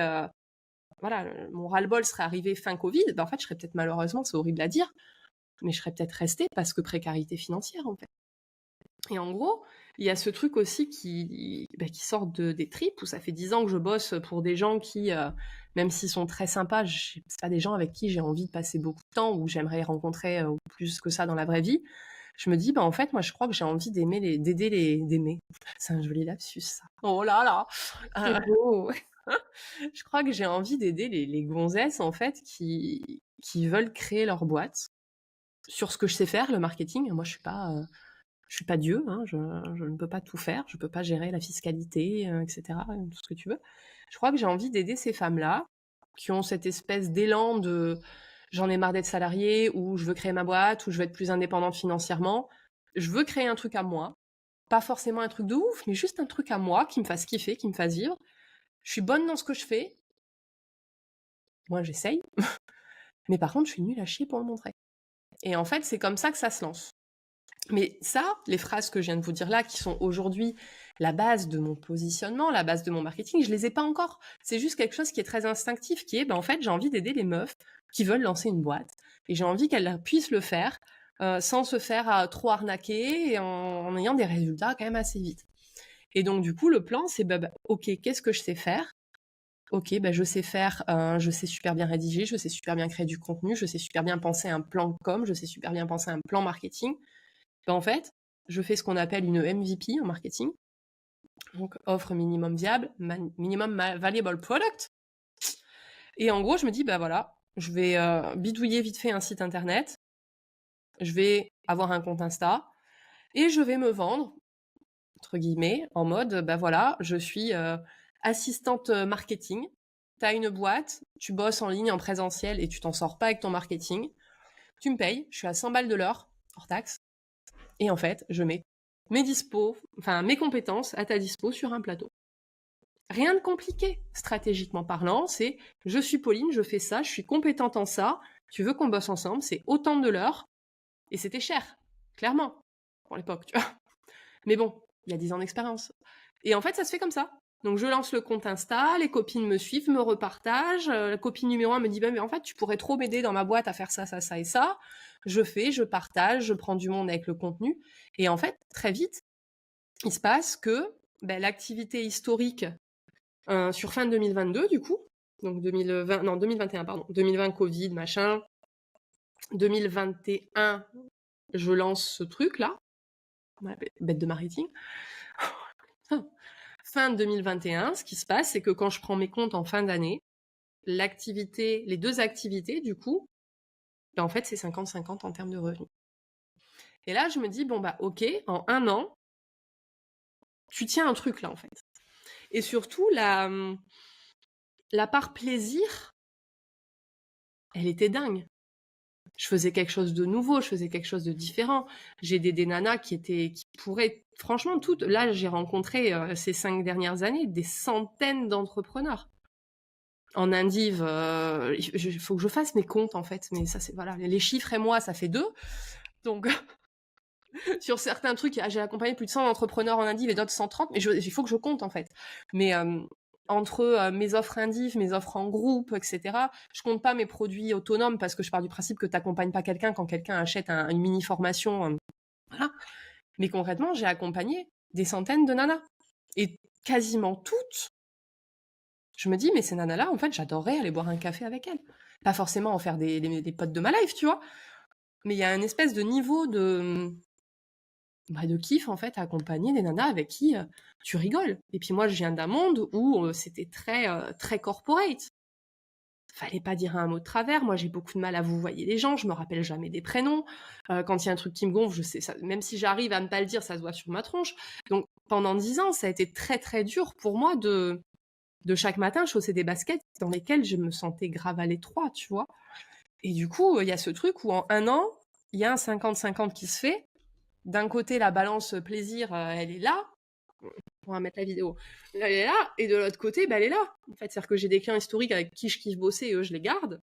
voilà, mon ras-le-bol serait arrivé fin Covid. Ben, en fait, je serais peut-être malheureusement, c'est horrible à dire, mais je serais peut-être restée parce que précarité financière, en fait. Et en gros, il y a ce truc aussi qui sort des tripes, où ça fait 10 ans que je bosse pour des gens qui, même s'ils sont très sympas, c'est pas des gens avec qui j'ai envie de passer beaucoup de temps, ou j'aimerais rencontrer plus que ça dans la vraie vie. Je me dis, en fait, moi, je crois que j'ai envie d'aimer. C'est un joli lapsus, ça. Oh là là. C'est beau. Je crois que j'ai envie d'aider les gonzesses, en fait, qui veulent créer leur boîte sur ce que je sais faire, le marketing. Moi, je suis pas Dieu, hein, je ne peux pas tout faire, je peux pas gérer la fiscalité, etc., tout ce que tu veux. Je crois que j'ai envie d'aider ces femmes-là qui ont cette espèce d'élan de j'en ai marre d'être salariée, ou je veux créer ma boîte, ou je veux être plus indépendante financièrement. Je veux créer un truc à moi. Pas forcément un truc de ouf, mais juste un truc à moi qui me fasse kiffer, qui me fasse vivre. Je suis bonne dans ce que je fais. Moi, j'essaye. Mais par contre, je suis nulle à chier pour le montrer. Et en fait, c'est comme ça que ça se lance. Mais ça, les phrases que je viens de vous dire là, qui sont aujourd'hui la base de mon positionnement, la base de mon marketing, je les ai pas encore. C'est juste quelque chose qui est très instinctif, qui est, en fait, j'ai envie d'aider les meufs qui veulent lancer une boîte. Et j'ai envie qu'elles puissent le faire sans se faire trop arnaquer, et en ayant des résultats quand même assez vite. Et donc, du coup, le plan, c'est, ok, qu'est-ce que je sais faire? Ok, je sais faire, je sais super bien rédiger, je sais super bien créer du contenu, je sais super bien penser un plan de com, je sais super bien penser un plan marketing. En fait, je fais ce qu'on appelle une MVP en marketing. Donc, offre minimum viable, minimum valuable product. Et en gros, je me dis, voilà, je vais bidouiller vite fait un site internet, je vais avoir un compte Insta, et je vais me vendre, entre guillemets, en mode, voilà, je suis assistante marketing. T'as une boîte, tu bosses en ligne, en présentiel, et tu t'en sors pas avec ton marketing. Tu me payes, je suis à 100 balles de l'heure, hors taxe. Et en fait, je mets mes compétences à ta dispo sur un plateau. Rien de compliqué, stratégiquement parlant, c'est je suis Pauline, je fais ça, je suis compétente en ça, tu veux qu'on bosse ensemble, c'est autant de l'heure, et c'était cher, clairement, pour l'époque, tu vois. Mais bon, il y a 10 ans d'expérience. Et en fait, ça se fait comme ça. Donc je lance le compte Insta, les copines me suivent, me repartagent, la copine numéro 1 me dit mais en fait tu pourrais trop m'aider dans ma boîte à faire ça, ça, ça et ça. Je fais, je partage, je prends du monde avec le contenu. Et en fait, très vite, il se passe que l'activité historique sur fin 2022 du coup, donc 2021 pardon, 2020 Covid, machin, 2021 je lance ce truc là, bête de marketing. Fin 2021, ce qui se passe, c'est que quand je prends mes comptes en fin d'année, les deux activités, du coup, en fait, c'est 50-50 en termes de revenus. Et là, je me dis, ok, en 1 an, tu tiens un truc là, en fait. Et surtout, la part plaisir, elle était dingue. Je faisais quelque chose de nouveau, je faisais quelque chose de différent. J'ai des nanas qui pourraient, franchement, toutes. Là, j'ai rencontré ces 5 dernières années des centaines d'entrepreneurs. En indiv, il faut que je fasse mes comptes en fait, mais ça c'est voilà, les chiffres et moi ça fait 2. Donc sur certains trucs, j'ai accompagné plus de 100 entrepreneurs en indiv et d'autres 130, mais il faut que je compte en fait. Mais entre mes offres indiv, mes offres en groupe, etc., je compte pas mes produits autonomes parce que je pars du principe que t'accompagnes pas quelqu'un quand quelqu'un achète une mini formation. Voilà. Mais concrètement, j'ai accompagné des centaines de nanas. Et quasiment toutes, je me dis, mais ces nanas-là, en fait, j'adorerais aller boire un café avec elles. Pas forcément en faire des potes de ma life, tu vois. Mais il y a une espèce de niveau de kiff, en fait, à accompagner des nanas avec qui tu rigoles. Et puis moi, je viens d'un monde où c'était très, très corporate. Fallait pas dire un mot de travers. Moi, j'ai beaucoup de mal à vous voyer les gens. Je me rappelle jamais des prénoms. Quand il y a un truc qui me gonfle, je sais ça. Même si j'arrive à ne pas le dire, ça se voit sur ma tronche. Donc, pendant 10 ans, ça a été très, très dur pour moi de chaque matin chausser des baskets dans lesquelles je me sentais grave à l'étroit, tu vois. Et du coup, il y a ce truc où en 1 an, il y a un 50-50 qui se fait. D'un côté, la balance plaisir, elle est là. On va mettre la vidéo. Là, elle est là, et de l'autre côté, elle est là. En fait, c'est-à-dire que j'ai des clients historiques avec qui je kiffe bosser, et eux, je les garde.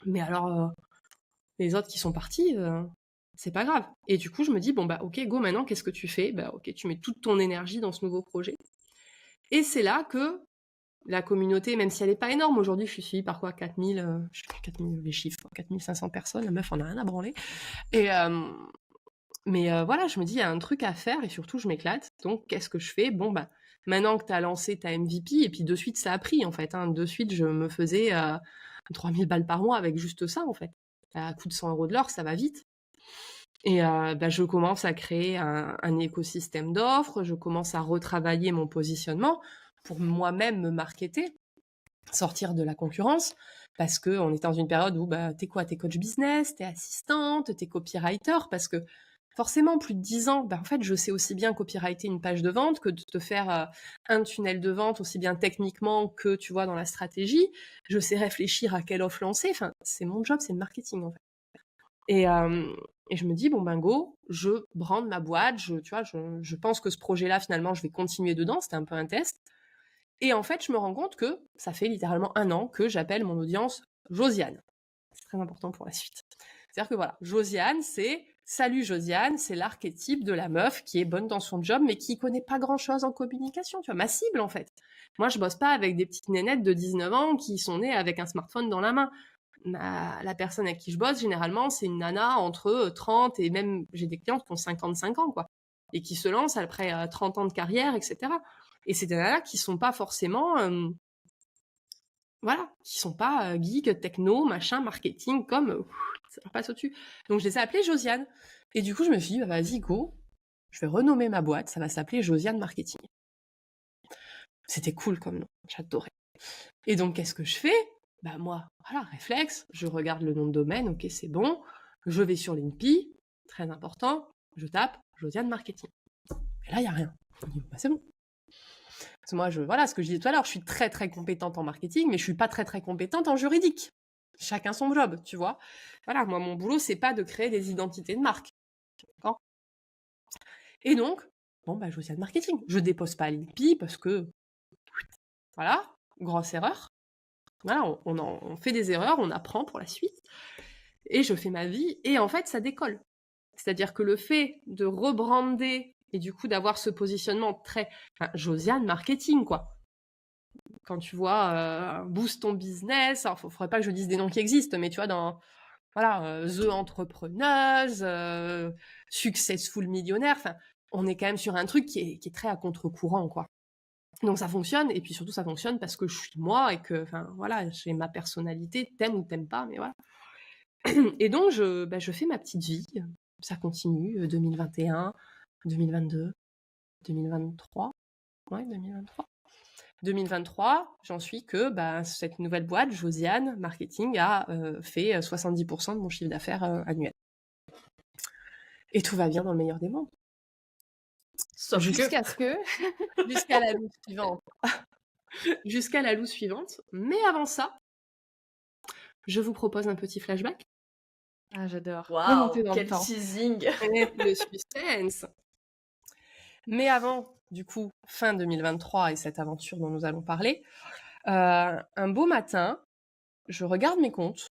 Mais alors, les autres qui sont partis, c'est pas grave. Et du coup, je me dis, bon, ok, go, maintenant, qu'est-ce que tu fais? Ok, tu mets toute ton énergie dans ce nouveau projet. Et c'est là que la communauté, même si elle n'est pas énorme, aujourd'hui, je suis suivie par quoi? 4000, je sais plus 4000 les chiffres, 4500 personnes, la meuf en a rien à branler. Et, mais voilà, je me dis, il y a un truc à faire, et surtout, je m'éclate. Donc, qu'est-ce que je fais? Maintenant que tu as lancé ta MVP, et puis de suite, ça a pris, en fait. De suite, je me faisais 3000 balles par mois avec juste ça, en fait. À coût de 100 € de l'heure, ça va vite. Et je commence à créer un écosystème d'offres, je commence à retravailler mon positionnement pour moi-même me marketer, sortir de la concurrence, parce qu'on est dans une période où t'es quoi? T'es coach business, t'es assistante, t'es copywriter, parce que forcément, plus de 10 ans, en fait, je sais aussi bien copywriter une page de vente que de te faire un tunnel de vente, aussi bien techniquement que, tu vois, dans la stratégie. Je sais réfléchir à quelle offre lancer. Enfin, c'est mon job, c'est le marketing, en fait. Et je me dis, go, je brande ma boîte, je pense que ce projet-là, finalement, je vais continuer dedans, c'était un peu un test. Et en fait, je me rends compte que ça fait littéralement 1 an que j'appelle mon audience Josiane. C'est très important pour la suite. C'est-à-dire que voilà, Josiane, c'est « Salut Josiane », c'est l'archétype de la meuf qui est bonne dans son job, mais qui connaît pas grand-chose en communication, tu vois, ma cible en fait. Moi, je bosse pas avec des petites nénettes de 19 ans qui sont nées avec un smartphone dans la main. La personne avec qui je bosse, généralement, c'est une nana entre 30 et même, j'ai des clientes qui ont 55 ans, quoi, et qui se lancent après 30 ans de carrière, etc. Et c'est des nanas qui sont pas forcément, qui sont pas geek, techno, machin, marketing, comme ça leur passe au-dessus. Donc je les ai appelées Josiane. Et du coup, je me suis dit, vas-y, go, je vais renommer ma boîte, ça va s'appeler Josiane Marketing. C'était cool comme nom, j'adorais. Et donc, qu'est-ce que je fais? Moi, voilà, réflexe, je regarde le nom de domaine, ok, c'est bon, je vais sur l'INPI, très important, je tape Josiane Marketing. Et là, il n'y a rien. Je me dis, c'est bon. Parce que moi, ce que je disais tout à l'heure, je suis très très compétente en marketing, mais je suis pas très très compétente en juridique. Chacun son job, tu vois. Voilà, moi, mon boulot, c'est pas de créer des identités de marque. D'accord? Et donc, Josiane Marketing. Je dépose pas à l'INPI parce que, voilà, grosse erreur. Voilà, on fait des erreurs, on apprend pour la suite. Et je fais ma vie, et en fait, ça décolle. C'est-à-dire que le fait de rebrander et du coup d'avoir ce positionnement très Josiane Marketing, quoi. Quand tu vois boost ton business, alors faudrait pas que je dise des noms qui existent, mais tu vois, dans The Entrepreneuse, Successful Millionnaire, on est quand même sur un truc qui est très à contre-courant, quoi. Donc ça fonctionne, et puis surtout ça fonctionne parce que je suis moi et que, j'ai ma personnalité, t'aimes ou t'aimes pas, mais voilà. Et donc je fais ma petite vie, ça continue, 2021, 2022, 2023, ouais, 2023. 2023, j'en suis que cette nouvelle boîte, Josiane Marketing, a fait 70% de mon chiffre d'affaires annuel. Et tout va bien dans le meilleur des mondes. Jusqu'à la loose suivante. Jusqu'à la loose suivante. Mais avant ça, je vous propose un petit flashback. Ah, j'adore. Waouh, quel teasing. Le suspense. Mais avant, du coup, fin 2023 et cette aventure dont nous allons parler, un beau matin, je regarde mes comptes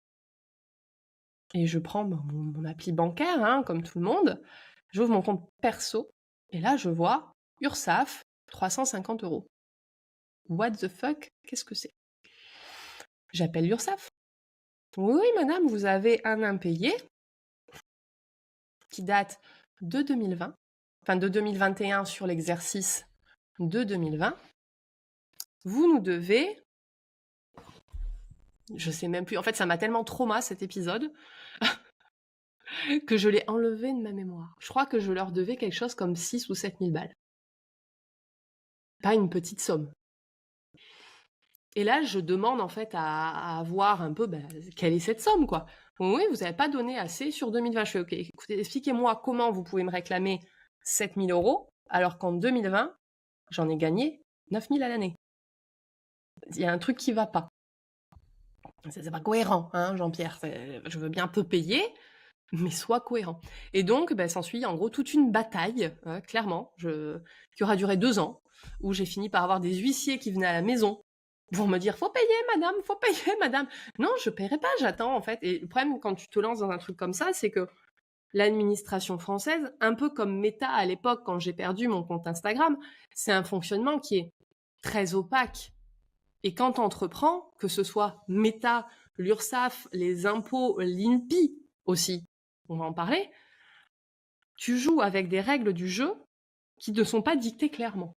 et je prends mon appli bancaire, comme tout le monde. J'ouvre mon compte perso et là, je vois URSSAF, 350 €. What the fuck? Qu'est-ce que c'est? J'appelle l'URSSAF. Oui, madame, vous avez un impayé qui date de 2020, de 2021 sur l'exercice de 2020. Vous nous devez... Je sais même plus. En fait, ça m'a tellement trauma cet épisode que je l'ai enlevé de ma mémoire. Je crois que je leur devais quelque chose comme 6 ou 7 000 balles. Pas une petite somme. Et là, je demande en fait à voir un peu quelle est cette somme, quoi. Oui, vous n'avez pas donné assez sur 2020. Je fais, ok, écoutez, expliquez-moi comment vous pouvez me réclamer 7 000 € alors qu'en 2020, j'en ai gagné 9 000 à l'année. Il y a un truc qui va pas. C'est pas cohérent, Jean-Pierre. Je veux bien peu payer, mais sois cohérent. Et donc, s'ensuit en gros toute une bataille, clairement, qui aura duré 2 ans, où j'ai fini par avoir des huissiers qui venaient à la maison pour me dire faut payer madame. Non, je paierai pas, j'attends en fait. Et le problème quand tu te lances dans un truc comme ça, c'est que l'administration française, un peu comme Meta à l'époque quand j'ai perdu mon compte Instagram, c'est un fonctionnement qui est très opaque. Et quand tu entreprends, que ce soit Meta, l'URSSAF, les impôts, l'INPI aussi, on va en parler, tu joues avec des règles du jeu qui ne sont pas dictées clairement.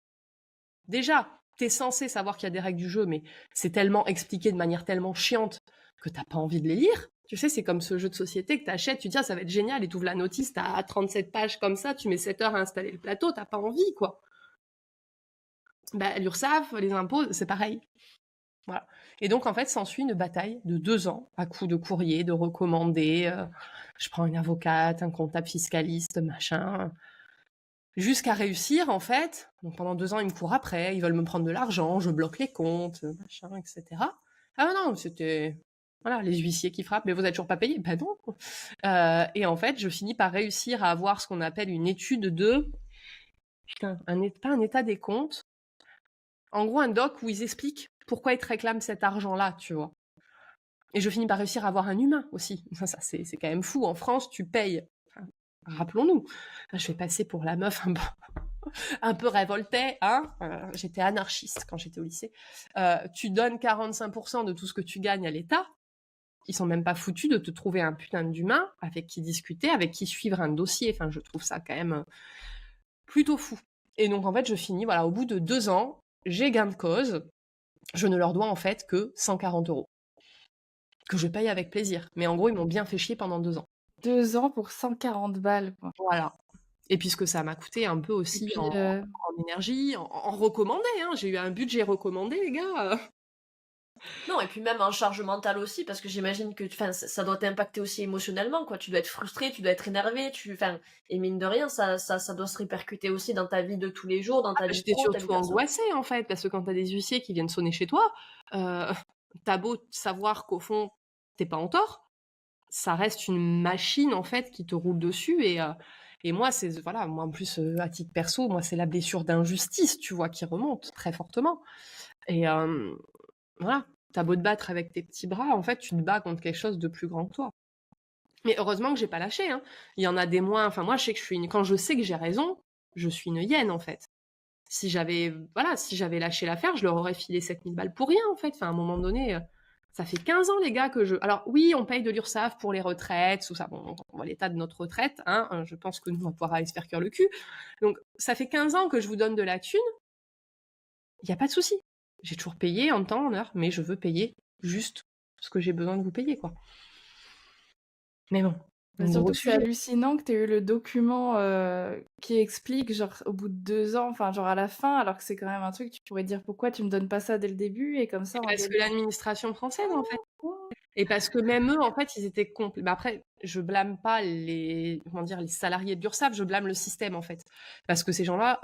Déjà, t'es censé savoir qu'il y a des règles du jeu, mais c'est tellement expliqué de manière tellement chiante que t'as pas envie de les lire. Tu sais, c'est comme ce jeu de société que t'achètes, tu dis, ah, ça va être génial, et t'ouvres la notice, t'as 37 pages comme ça, tu mets 7 heures à installer le plateau, t'as pas envie, quoi. L'URSSAF, les impôts, c'est pareil. Voilà. Et donc, en fait, s'ensuit une bataille de 2 ans, à coups de courrier, de recommandés, je prends une avocate, un comptable fiscaliste, machin, jusqu'à réussir, en fait. Donc pendant 2 ans, ils me courent après, ils veulent me prendre de l'argent, je bloque les comptes, machin, etc. Ah non, c'était... Voilà, les huissiers qui frappent, mais vous n'êtes toujours pas payé? Ben non. Et en fait, je finis par réussir à avoir ce qu'on appelle une étude de... Putain, pas un état des comptes. En gros, un doc où ils expliquent pourquoi ils te réclament cet argent-là, tu vois. Et je finis par réussir à avoir un humain aussi. Ça c'est quand même fou. En France, tu payes... Enfin, rappelons-nous. Je vais passer pour la meuf un peu révoltée, hein. J'étais anarchiste quand j'étais au lycée. Tu donnes 45% de tout ce que tu gagnes à l'État. Ils sont même pas foutus de te trouver un putain d'humain avec qui discuter, avec qui suivre un dossier. Enfin, je trouve ça quand même plutôt fou. Et donc, en fait, je finis, voilà, au bout de 2 ans, j'ai gain de cause. Je ne leur dois en fait que 140 €. Que je paye avec plaisir. Mais en gros, ils m'ont bien fait chier pendant 2 ans. 2 ans pour 140 balles, quoi. Voilà. Et puis ce que ça m'a coûté un peu Et aussi puis, en énergie, en recommandé, hein. J'ai eu un budget recommandé, les gars. Non, et puis même en charge mentale aussi, parce que j'imagine que ça doit t'impacter aussi émotionnellement, quoi. Tu dois être frustré, tu dois être énervé, et mine de rien, ça doit se répercuter aussi dans ta vie de tous les jours, dans ta vie J'étais pro, ta vie surtout perso. angoissée, en fait, parce que quand t'as des huissiers qui viennent sonner chez toi, tu beau savoir qu'au fond, t'es pas en tort, ça reste une machine, en fait, qui te roule dessus et moi, voilà, moi, en plus, à titre perso, moi, c'est la blessure d'injustice, tu vois, qui remonte très fortement et voilà, tu beau te battre avec tes petits bras, en fait, tu te bats contre quelque chose de plus grand que toi. Mais heureusement que j'ai pas lâché, hein. Il y en a des moins, enfin, moi, je sais que quand je sais que j'ai raison, je suis une hyène, en fait. Si j'avais lâché l'affaire, je leur aurais filé 7000 balles pour rien, en fait. Enfin, à un moment donné, ça fait 15 ans, les gars, que je... Alors, oui, on paye de l'URSSAF pour les retraites, tout ça. Bon, on voit l'état de notre retraite, hein. Je pense que nous, on va pouvoir aller se faire cuire le cul. Donc, ça fait 15 ans que je vous donne de la thune. Il n'y a pas de souci. J'ai toujours payé en temps, en heure, mais je veux payer juste ce que j'ai besoin de vous payer, quoi. Mais bon, surtout que c'est hallucinant que tu aies eu le document qui explique, genre, au bout de 2 ans, enfin, genre à la fin, alors que c'est quand même un truc, tu pourrais dire pourquoi tu me donnes pas ça dès le début, et comme ça, on Parce gagne. que l'administration française, en fait. Et parce que même eux, en fait, ils étaient complets. Après, je blâme pas les salariés de l'URSSAF, je blâme le système, en fait. Parce que ces gens-là,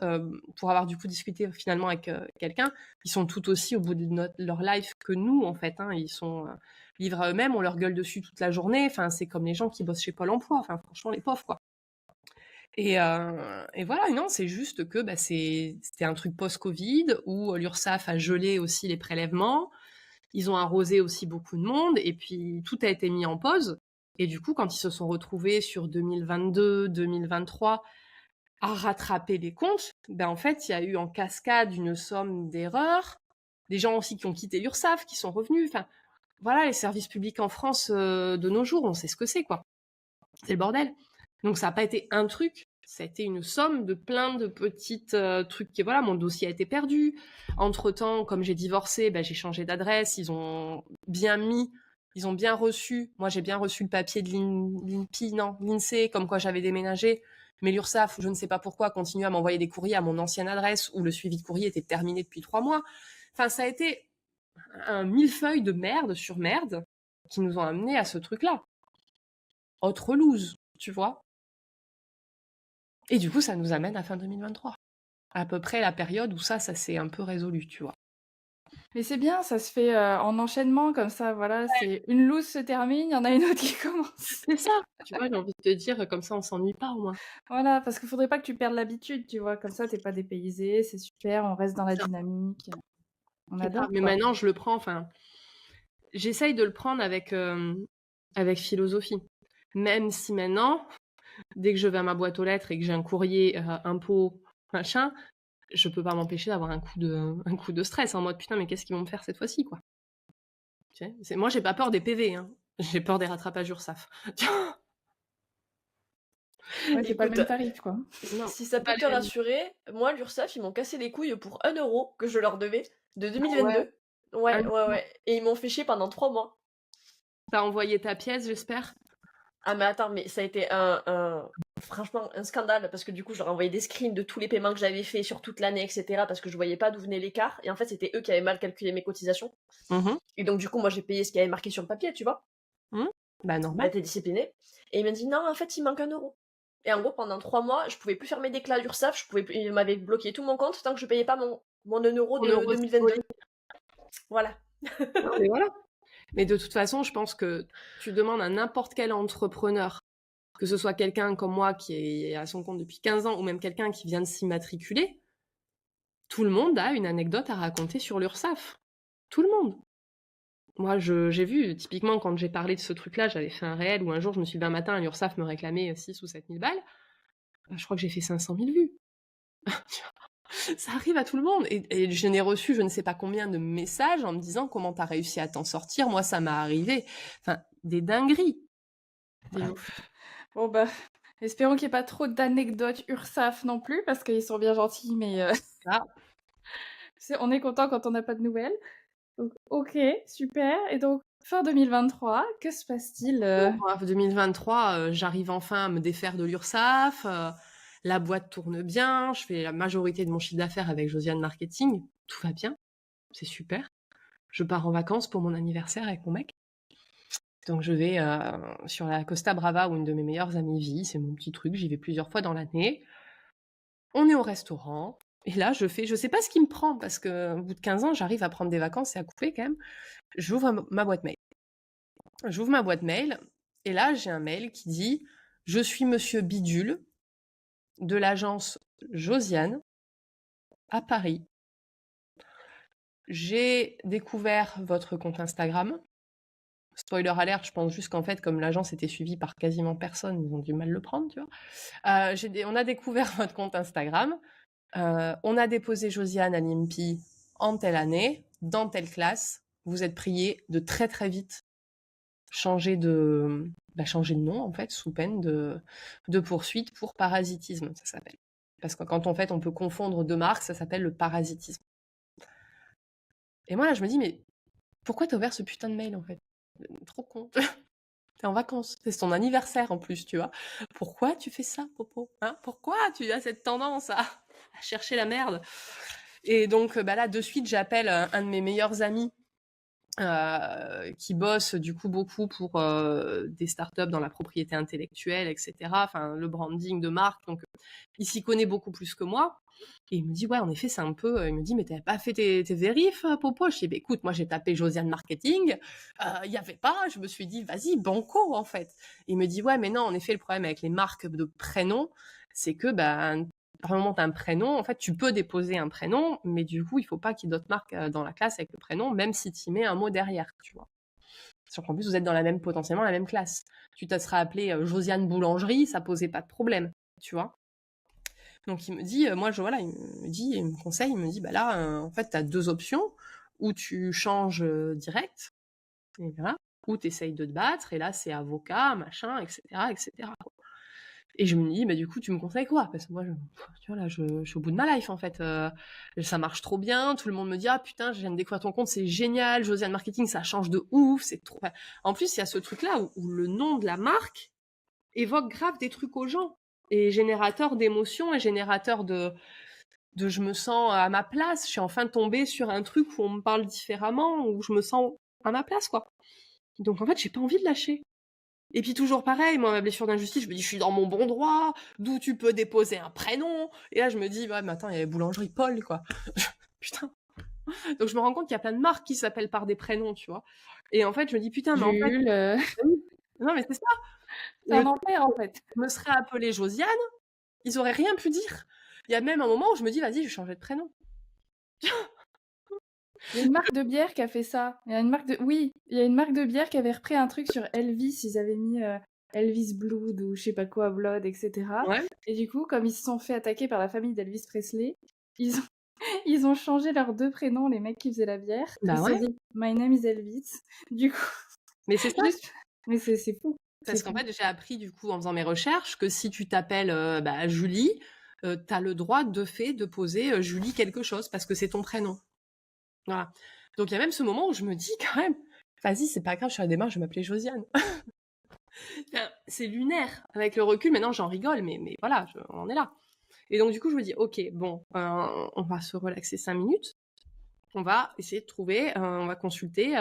pour avoir du coup discuté finalement avec quelqu'un, ils sont tout aussi au bout de leur life que nous, en fait, hein. Ils sont livrés à eux-mêmes, on leur gueule dessus toute la journée. Enfin, c'est comme les gens qui bossent chez Pôle emploi. Enfin, franchement, les pauvres, quoi. Et voilà, non, c'est juste que c'était un truc post-Covid où l'URSSAF a gelé aussi les prélèvements. Ils ont arrosé aussi beaucoup de monde et puis tout a été mis en pause. Et du coup, quand ils se sont retrouvés sur 2022, 2023 à rattraper les comptes, en fait, il y a eu en cascade une somme d'erreurs. Des gens aussi qui ont quitté l'URSSAF, qui sont revenus. Enfin, voilà, les services publics en France de nos jours, on sait ce que c'est, quoi. C'est le bordel. Donc ça n'a pas été un truc, ça a été une somme de plein de petites trucs qui, voilà, mon dossier a été perdu. Entre-temps, comme j'ai divorcé, j'ai changé d'adresse, ils ont bien reçu, moi j'ai bien reçu le papier de l'INPI, non, l'INSEE, comme quoi j'avais déménagé, mais l'URSSAF, je ne sais pas pourquoi, continue à m'envoyer des courriers à mon ancienne adresse où le suivi de courrier était terminé depuis 3 mois. Enfin, ça a été un millefeuille de merde sur merde qui nous ont amenés à ce truc-là. Autre loose, tu vois. Et du coup, ça nous amène à fin 2023. À peu près la période où ça s'est un peu résolu, tu vois. Mais c'est bien, ça se fait, en enchaînement comme ça, voilà, c'est une loose se termine, il y en a une autre qui commence. C'est ça, tu vois? J'ai envie de te dire, comme ça, on s'ennuie pas au moins. Voilà, parce qu'il faudrait pas que tu perdes l'habitude, tu vois? Comme ça, tu es pas dépaysé, c'est super, on reste dans la C'est ça, dynamique, on c'est ça. adore, Mais quoi. maintenant, je le prends, enfin, j'essaye de le prendre avec philosophie. Même si maintenant, dès que je vais à ma boîte aux lettres et que j'ai un courrier, impôts, machin, je peux pas m'empêcher d'avoir un coup de stress en mode: «Putain, mais qu'est-ce qu'ils vont me faire cette fois-ci, quoi?» Tu sais? Moi, j'ai pas peur des PV, hein. J'ai peur des rattrapages URSSAF. Ouais, c'est pas le Écoute, même tarif, quoi. Non, si ça c'est pas peut te les mêmes. rassurer, moi, l'URSSAF, ils m'ont cassé les couilles pour 1 € que je leur devais de Ah ouais? 2022. Ouais, ouais, Amusant. ouais. Et ils m'ont fait chier pendant 3 mois. Tu as envoyé ta pièce, j'espère? Ah, mais attends, mais ça a été franchement, un scandale parce que du coup, je leur ai envoyé des screens de tous les paiements que j'avais faits sur toute l'année, etc. parce que je voyais pas d'où venait l'écart. Et en fait, c'était eux qui avaient mal calculé mes cotisations. Mmh. Et donc, du coup, moi, j'ai payé ce qui avait marqué sur le papier, tu vois. Mmh. Bah, normal. Bête et discipliné. Et il m'a dit, non, en fait, il manque 1 €. Et en gros, pendant 3 mois, je pouvais plus faire mes déclats URSSAF, il m'avait bloqué tout mon compte tant que je payais pas mon 1 € Ton de euro 2022. Voilà. non, mais voilà. Mais de toute façon, je pense que tu demandes à n'importe quel entrepreneur, que ce soit quelqu'un comme moi qui est à son compte depuis 15 ans ou même quelqu'un qui vient de s'immatriculer, tout le monde a une anecdote à raconter sur l'URSSAF. Tout le monde. Moi, j'ai vu, typiquement, quand j'ai parlé de ce truc-là, j'avais fait un réel où un jour, je me suis levé un matin, l'URSSAF me réclamait 6 ou 7 000 balles. Je crois que j'ai fait 500 000 vues. Ça arrive à tout le monde. Et je n'ai reçu je ne sais pas combien de messages en me disant comment t'as réussi à t'en sortir. Moi, ça m'est arrivé. Enfin, des dingueries. C'est ouf. Bon, bah, espérons qu'il y ait pas trop d'anecdotes URSSAF non plus, parce qu'ils sont bien gentils, mais Ah. on est content quand on n'a pas de nouvelles. Donc, OK, super. Et donc, fin 2023, que se passe-t-il? Bon, 2023, j'arrive enfin à me défaire de l'URSSAF. La boîte tourne bien. Je fais la majorité de mon chiffre d'affaires avec Josiane Marketing. Tout va bien. C'est super. Je pars en vacances pour mon anniversaire avec mon mec. Donc je vais sur la Costa Brava où une de mes meilleures amies vit. C'est mon petit truc. J'y vais plusieurs fois dans l'année. On est au restaurant. Et là, je sais pas ce qui me prend parce que au bout de 15 ans, j'arrive à prendre des vacances et à couper quand même. J'ouvre ma boîte mail. J'ouvre ma boîte mail et là, j'ai un mail qui dit « Je suis monsieur Bidule de l'agence Josiane à Paris. J'ai découvert votre compte Instagram. » Spoiler alert, je pense juste qu'en fait, comme l'agence était suivie par quasiment personne, ils ont du mal le prendre, tu vois. On a découvert votre compte Instagram. On a déposé Josiane à l'IMPI en telle année, dans telle classe. Vous êtes prié de très très vite changer de nom, en fait, sous peine de poursuite pour parasitisme, ça s'appelle. Parce que quand en fait on peut confondre deux marques, ça s'appelle le parasitisme. Et moi là, je me dis, mais pourquoi t'as ouvert ce putain de mail en fait? Trop con. T'es en vacances, c'est ton anniversaire en plus, tu vois. Pourquoi tu fais ça, Popo, hein? Pourquoi tu as cette tendance à chercher la merde? Et donc là, de suite, j'appelle un de mes meilleurs amis qui bosse du coup beaucoup pour des startups dans la propriété intellectuelle, etc. Enfin, le branding de marque. Donc, il s'y connaît beaucoup plus que moi. Et il me dit, ouais, en effet, c'est un peu... Il me dit, mais t'avais pas fait tes vérifs, Popo? Je dis, bah, écoute, moi, j'ai tapé Josiane Marketing. Il y avait pas. Je me suis dit, vas-y, banco, en fait. Et il me dit, ouais, mais non, en effet, le problème avec les marques de prénoms, c'est que, à un moment, tu as un prénom, en fait, tu peux déposer un prénom, mais du coup, il faut pas qu'il y ait d'autres marques dans la classe avec le prénom, même si tu y mets un mot derrière, tu vois. Sauf qu'en plus, vous êtes potentiellement la même classe. Tu te seras appelé Josiane Boulangerie, ça posait pas de problème, tu vois. Donc, il me dit, il me conseille, il me dit, là, en fait, tu as deux options, ou tu changes direct, et voilà, ou tu essayes de te battre, et là, c'est avocat, machin, etc., etc. Et je me dis, du coup, tu me conseilles quoi? Parce que moi, tu vois, là, je suis au bout de ma life, en fait. Ça marche trop bien. Tout le monde me dit, ah putain, je viens de découvrir ton compte, c'est génial. Josiane Marketing, ça change de ouf. C'est trop. Enfin, en plus, il y a ce truc-là où le nom de la marque évoque grave des trucs aux gens. Et générateur d'émotions et générateur de je me sens à ma place. Je suis enfin tombée sur un truc où on me parle différemment, où je me sens à ma place, quoi. Donc, en fait, j'ai pas envie de lâcher. Et puis toujours pareil, moi, ma blessure d'injustice, je me dis, je suis dans mon bon droit, d'où tu peux déposer un prénom. Et là, je me dis, ouais, mais attends, il y a la boulangerie Paul, quoi. Putain. Donc je me rends compte qu'il y a plein de marques qui s'appellent par des prénoms, tu vois. Et en fait, je me dis putain, mais en fait, Jules, oui. Non, mais c'est ça. c'est Et un enfer en fait. je me serais appelée Josiane, ils auraient rien pu dire. Il y a même un moment où je me dis, vas-y, je vais changer de prénom. Il y a une marque de bière qui a fait ça. Il y a une marque de... Oui, il y a une marque de bière qui avait repris un truc sur Elvis. Ils avaient mis Elvis Blood ou je sais pas quoi, Blood, etc. Ouais. Et du coup, comme ils se sont fait attaquer par la famille d'Elvis Presley, ils ont... ils ont changé leurs 2 prénoms, les mecs qui faisaient la bière. Bah Ils se ouais. sont dit My name is Elvis. Du coup, Mais c'est ça. juste... Mais c'est fou. Parce C'est qu'en fou. fait, j'ai appris du coup en faisant mes recherches que si tu t'appelles Julie, t'as le droit de fait de poser Julie quelque chose parce que c'est ton prénom. Voilà. Donc il y a même ce moment où je me dis quand même, vas-y, c'est pas grave, je suis à la démarche, je vais m'appeler Josiane. Enfin, c'est lunaire. Avec le recul, maintenant j'en rigole, mais voilà, on en est là. Et donc du coup, je me dis, ok, bon, on va se relaxer 5 minutes. On va essayer de trouver, on va consulter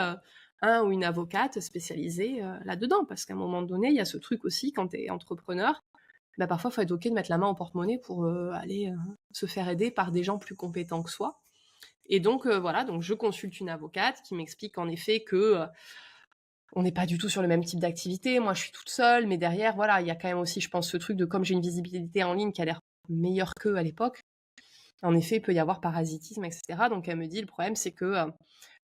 un ou une avocate spécialisée là-dedans. Parce qu'à un moment donné, il y a ce truc aussi, quand tu es entrepreneur, bah, parfois, il faut être ok de mettre la main au porte-monnaie pour aller se faire aider par des gens plus compétents que soi. Et donc, voilà, donc je consulte une avocate qui m'explique en effet que on n'est pas du tout sur le même type d'activité. Moi, je suis toute seule, mais derrière, voilà, il y a quand même aussi, je pense, ce truc de comme j'ai une visibilité en ligne qui a l'air meilleure qu'eux à l'époque, en effet, il peut y avoir parasitisme, etc. Donc, elle me dit, le problème, c'est que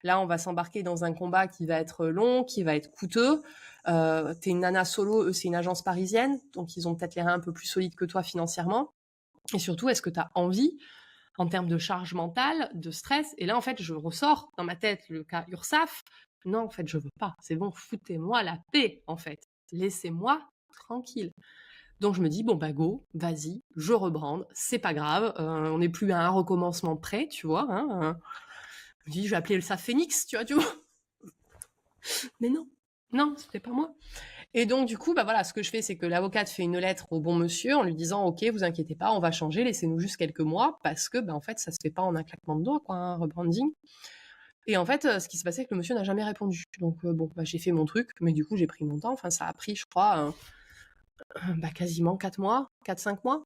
là, on va s'embarquer dans un combat qui va être long, qui va être coûteux. T'es une nana solo, eux, c'est une agence parisienne, donc ils ont peut-être les reins un peu plus solides que toi financièrement. Et surtout, est-ce que tu as envie, en termes de charge mentale, de stress? Et là, en fait, je ressors dans ma tête le cas URSAF. Non, en fait, je veux pas. C'est bon, foutez-moi la paix, en fait. Laissez-moi tranquille. Donc je me dis, bon bah go, vas-y, je rebrande, c'est pas grave, on n'est plus à un recommencement près, tu vois. Je me dis, je vais appeler le SAF Phoenix, tu vois. Mais non, c'était pas moi. Et donc du coup, bah voilà, ce que je fais, c'est que l'avocate fait une lettre au bon monsieur en lui disant, ok, vous inquiétez pas, on va changer, laissez-nous juste quelques mois, parce que bah en fait, ça se fait pas en un claquement de doigts, quoi, un rebranding. Et en fait, ce qui s'est passé, c'est que le monsieur n'a jamais répondu. Donc bon, bah j'ai fait mon truc, mais du coup, j'ai pris mon temps. Enfin, ça a pris, je crois, quasiment 4 mois, 4-5 mois.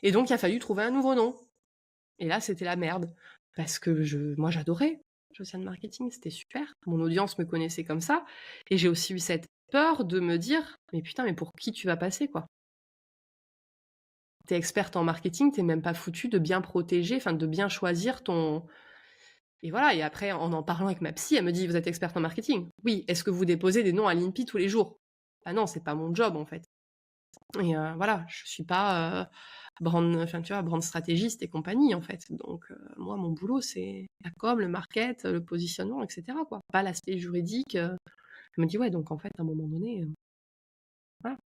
Et donc, il a fallu trouver un nouveau nom. Et là, c'était la merde. Parce que moi, j'adorais Josiane Marketing, c'était super. Mon audience me connaissait comme ça. Et j'ai aussi eu cette peur de me dire, mais putain, mais pour qui tu vas passer, quoi? T'es experte en marketing, t'es même pas foutu de bien protéger, enfin, de bien choisir ton... Et voilà, et après, en parlant avec ma psy, elle me dit, vous êtes experte en marketing? Oui. Est-ce que vous déposez des noms à l'INPI tous les jours? Ah non, c'est pas mon job, en fait. Et voilà, je suis pas brand stratégiste et compagnie, en fait. Donc, moi, mon boulot, c'est la com, le market, le positionnement, etc., quoi. Pas l'aspect juridique. Je me dis, ouais, donc en fait, à un moment donné, voilà.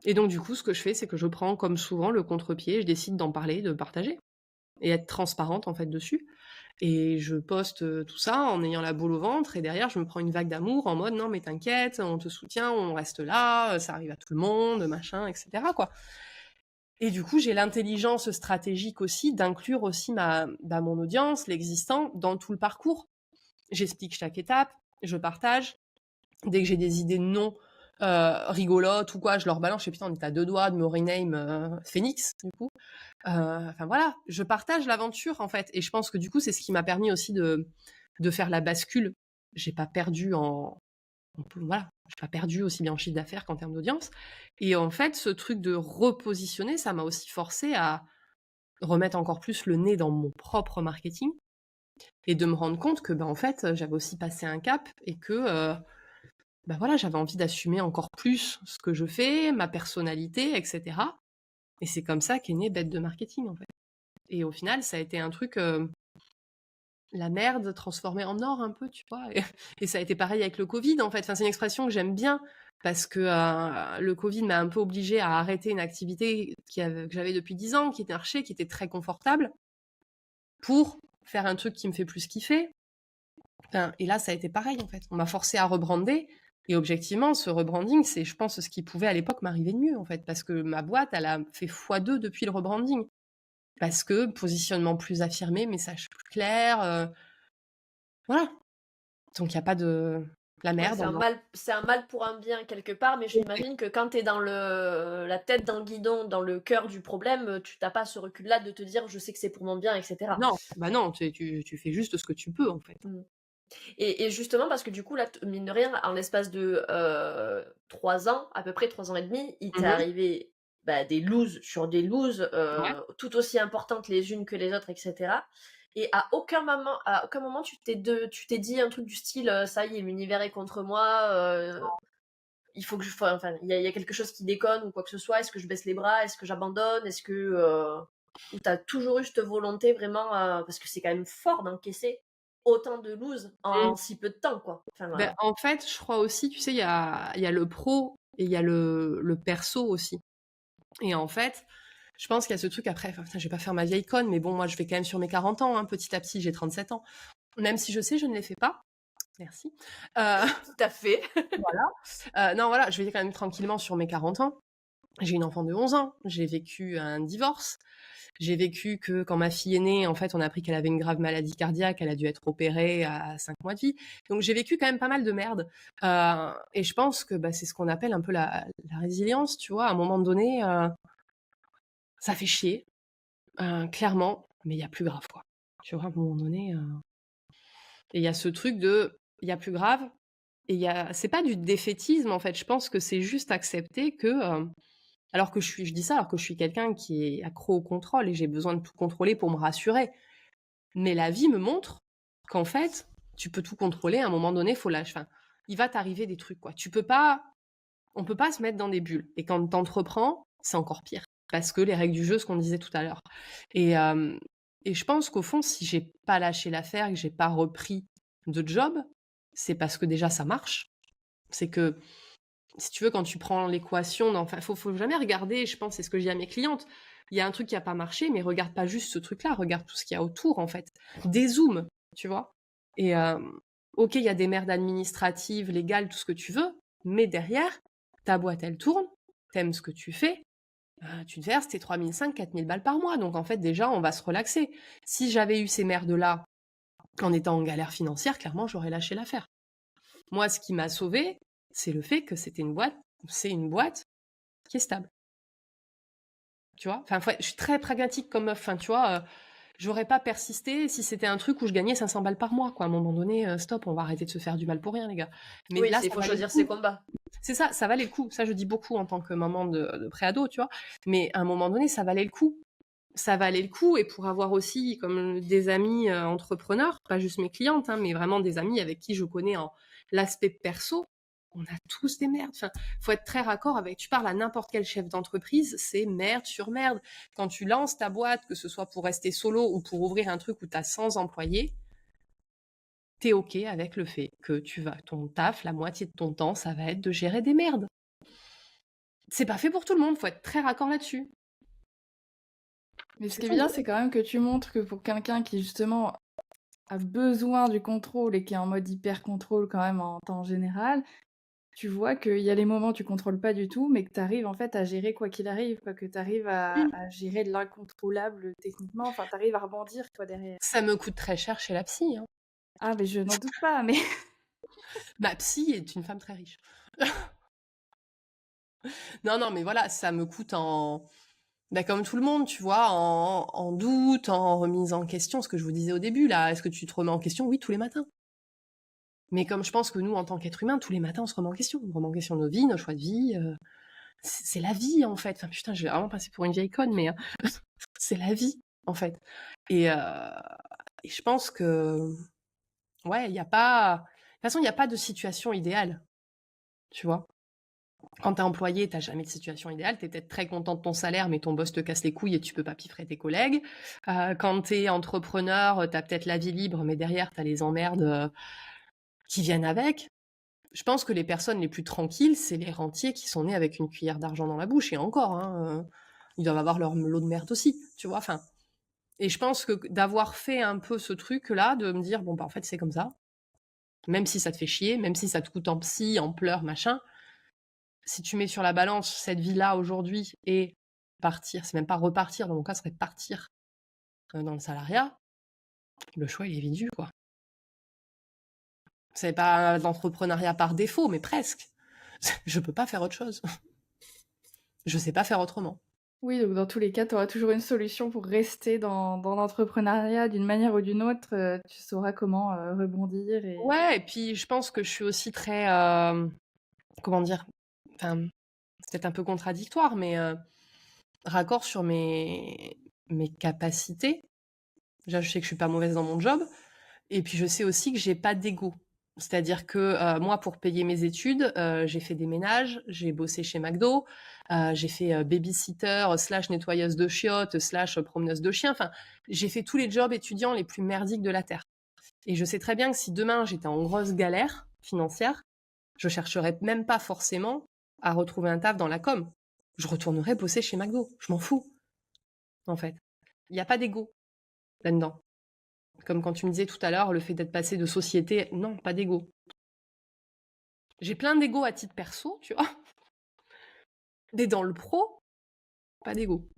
Et donc, du coup, ce que je fais, c'est que je prends, comme souvent, le contre-pied, je décide d'en parler, de partager et être transparente, en fait, dessus. Et je poste tout ça en ayant la boule au ventre, et derrière, je me prends une vague d'amour en mode, non, mais t'inquiète, on te soutient, on reste là, ça arrive à tout le monde, machin, etc., quoi. Et du coup, j'ai l'intelligence stratégique aussi d'inclure aussi mon audience, l'existant, dans tout le parcours. J'explique chaque étape, je partage. Dès que j'ai des idées de noms rigolotes ou quoi, je leur balance. Je sais, putain, on est à 2 doigts de me rename Phoenix, du coup. Enfin voilà, je partage l'aventure, en fait. Et je pense que du coup, c'est ce qui m'a permis aussi de faire la bascule. J'ai pas perdu voilà, j'ai pas perdu aussi bien en chiffre d'affaires qu'en termes d'audience. Et en fait, ce truc de repositionner, ça m'a aussi forcé à remettre encore plus le nez dans mon propre marketing et de me rendre compte que, en fait, j'avais aussi passé un cap et que, voilà, j'avais envie d'assumer encore plus ce que je fais, ma personnalité, etc. Et c'est comme ça qu'est née Bête de Marketing, en fait. Et au final, ça a été un truc, la merde transformée en or un peu, tu vois. Et ça a été pareil avec le Covid, en fait. Enfin, c'est une expression que j'aime bien parce que le Covid m'a un peu obligée à arrêter une activité que j'avais depuis 10 ans, qui était marché, qui était très confortable, pour faire un truc qui me fait plus kiffer. Enfin, et là, ça a été pareil, en fait. On m'a forcé à rebrander. Et objectivement, ce rebranding, c'est, je pense, ce qui pouvait à l'époque m'arriver de mieux, en fait. Parce que ma boîte, elle a fait x2 depuis le rebranding. Parce que positionnement plus affirmé, message plus clair. Voilà. Donc, il n'y a pas de La Ouais, merde, c'est un mal pour un bien quelque part, mais j'imagine que quand t'es dans la tête dans le guidon, dans le cœur du problème, tu t'as pas ce recul-là de te dire je sais que c'est pour mon bien, etc. non, bah non, tu fais juste ce que tu peux, en fait. Mm. Et justement, parce que du coup, là, mine de rien, en l'espace de 3 ans, à peu près 3 ans et demi, il t'est Mhm. arrivé des looses sur des looses Ouais. tout aussi importantes les unes que les autres, etc. Et à aucun moment tu t'es dit un truc du style ça y est, l'univers est contre moi, il faut que enfin, il y a quelque chose qui déconne ou quoi que ce soit, est-ce que je baisse les bras, est-ce que j'abandonne, est-ce que. Ou t'as toujours eu cette volonté vraiment, parce que c'est quand même fort d'encaisser autant de loose Mm. en si peu de temps, quoi. Enfin, Ben, en fait, je crois aussi, tu sais, il y a le pro et il y a le perso aussi. Et en fait, je pense qu'il y a ce truc après, enfin, putain, je vais pas faire ma vieille conne, mais bon, moi, je vais quand même sur mes 40 ans, hein, petit à petit, j'ai 37 ans. Même si je sais, je ne les fais pas. Merci. Euh, tout à fait. non, voilà, je vais quand même tranquillement sur mes 40 ans. J'ai une enfant de 11 ans, j'ai vécu un divorce, j'ai vécu que quand ma fille est née, en fait, on a appris qu'elle avait une grave maladie cardiaque, elle a dû être opérée à 5 mois de vie. Donc j'ai vécu quand même pas mal de merde. Et je pense que c'est ce qu'on appelle un peu la résilience, tu vois. À un moment donné, ça fait chier, clairement, mais il y a plus grave, quoi. Tu vois, à un moment donné, et il y a ce truc de, il y a plus grave, et c'est pas du défaitisme, en fait. Je pense que c'est juste accepter que, je dis ça alors que je suis quelqu'un qui est accro au contrôle et j'ai besoin de tout contrôler pour me rassurer. Mais la vie me montre qu'en fait, tu peux tout contrôler. À un moment donné, faut lâcher. Enfin, il va t'arriver des trucs, quoi. On peut pas se mettre dans des bulles. Et quand t'entreprends, c'est encore pire. Parce que les règles du jeu, ce qu'on disait tout à l'heure. Et, euh, et je pense qu'au fond, si j'ai pas lâché l'affaire et que j'ai pas repris de job, c'est parce que déjà ça marche. C'est que, si tu veux, quand tu prends l'équation, enfin, faut jamais regarder, je pense, c'est ce que je dis à mes clientes. Il y a un truc qui a pas marché, mais regarde pas juste ce truc-là, regarde tout ce qu'il y a autour, en fait. Dézoome, tu vois. Et, ok, il y a des merdes administratives, légales, tout ce que tu veux, mais derrière, ta boîte, elle tourne, t'aimes ce que tu fais, tu te verses tes 3500, 4000 balles par mois. Donc, en fait, déjà, on va se relaxer. Si j'avais eu ces merdes-là en étant en galère financière, clairement, j'aurais lâché l'affaire. Moi, ce qui m'a sauvée, c'est le fait que c'est une boîte qui est stable. Tu vois, enfin, je suis très pragmatique comme meuf. Enfin, tu vois, j'aurais pas persisté si c'était un truc où je gagnais 500 balles par mois, quoi. À un moment donné, stop, on va arrêter de se faire du mal pour rien, les gars. Mais Oui, là, il ça faut valait le choisir ses coup. combats. C'est ça, ça valait le coup. Ça, je dis beaucoup en tant que maman de préado, tu vois. Mais à un moment donné, ça valait le coup. Ça valait le coup. Et pour avoir aussi, comme des amis entrepreneurs, pas juste mes clientes, hein, mais vraiment des amis avec qui je connais l'aspect perso, on a tous des merdes. Enfin, faut être très raccord avec. Tu parles à n'importe quel chef d'entreprise, c'est merde sur merde. Quand tu lances ta boîte, que ce soit pour rester solo ou pour ouvrir un truc où tu as 100 employés, t'es OK avec le fait que ton taf, la moitié de ton temps, ça va être de gérer des merdes. C'est pas fait pour tout le monde, faut être très raccord là-dessus. Mais ce C'est qui est tout. bien, c'est quand même que tu montres que pour quelqu'un qui justement a besoin du contrôle et qui est en mode hyper contrôle quand même en temps général, tu vois qu'il y a les moments où tu contrôles pas du tout, mais que tu arrives en fait à gérer quoi qu'il arrive, quoi, que tu arrives à gérer de l'incontrôlable techniquement, enfin tu arrives à rebondir quoi derrière. Ça me coûte très cher chez la psy, hein. Ah mais je n'en doute pas, mais Ma psy est une femme très riche. Non, non, mais voilà, ça me coûte comme tout le monde, tu vois, en doute, en remise en question, ce que je vous disais au début, là. Est-ce que tu te remets en question? Oui, tous les matins. Mais comme je pense que nous, en tant qu'êtres humains, tous les matins, on se remet en question. On remet en question nos vies, nos choix de vie. C'est la vie, en fait. Enfin, putain, je vais vraiment passer pour une vieille conne, mais c'est la vie, en fait. Et, je pense que, ouais, il n'y a pas. De toute façon, il n'y a pas de situation idéale, tu vois. Quand t'es employé, t'as jamais de situation idéale. T'es peut-être très content de ton salaire, mais ton boss te casse les couilles et tu peux pas piffrer tes collègues. Quand t'es entrepreneur, t'as peut-être la vie libre, mais derrière, t'as les emmerdes qui viennent avec. Je pense que les personnes les plus tranquilles, c'est les rentiers qui sont nés avec une cuillère d'argent dans la bouche. Et encore, hein, ils doivent avoir leur lot de merde aussi, tu vois. Enfin, et je pense que d'avoir fait un peu ce truc-là, de me dire, bon, en fait, c'est comme ça. Même si ça te fait chier, même si ça te coûte en psy, en pleurs, machin, si tu mets sur la balance cette vie-là aujourd'hui et partir, c'est même pas repartir, dans mon cas, ce serait partir dans le salariat, le choix, il est vite vu, quoi. C'est pas l'entrepreneuriat par défaut, mais presque. Je peux pas faire autre chose. Je sais pas faire autrement. Oui, donc dans tous les cas, tu auras toujours une solution pour rester dans l'entrepreneuriat d'une manière ou d'une autre. Tu sauras comment rebondir et... Ouais, et puis je pense que je suis aussi très, comment dire, enfin, c'est peut-être un peu contradictoire, mais raccord sur mes capacités. Déjà, je sais que je suis pas mauvaise dans mon job, et puis je sais aussi que j'ai pas d'ego. C'est-à-dire que moi, pour payer mes études, j'ai fait des ménages, j'ai bossé chez McDo, j'ai fait babysitter slash nettoyeuse de chiottes slash promeneuse de chiens. Enfin, j'ai fait tous les jobs étudiants les plus merdiques de la Terre. Et je sais très bien que si demain j'étais en grosse galère financière, je chercherais même pas forcément à retrouver un taf dans la com. Je retournerais bosser chez McDo. Je m'en fous, en fait. Il n'y a pas d'ego là-dedans. Comme quand tu me disais tout à l'heure, le fait d'être passé de société, non, pas d'ego. J'ai plein d'ego à titre perso, tu vois. Mais dans le pro, pas d'ego.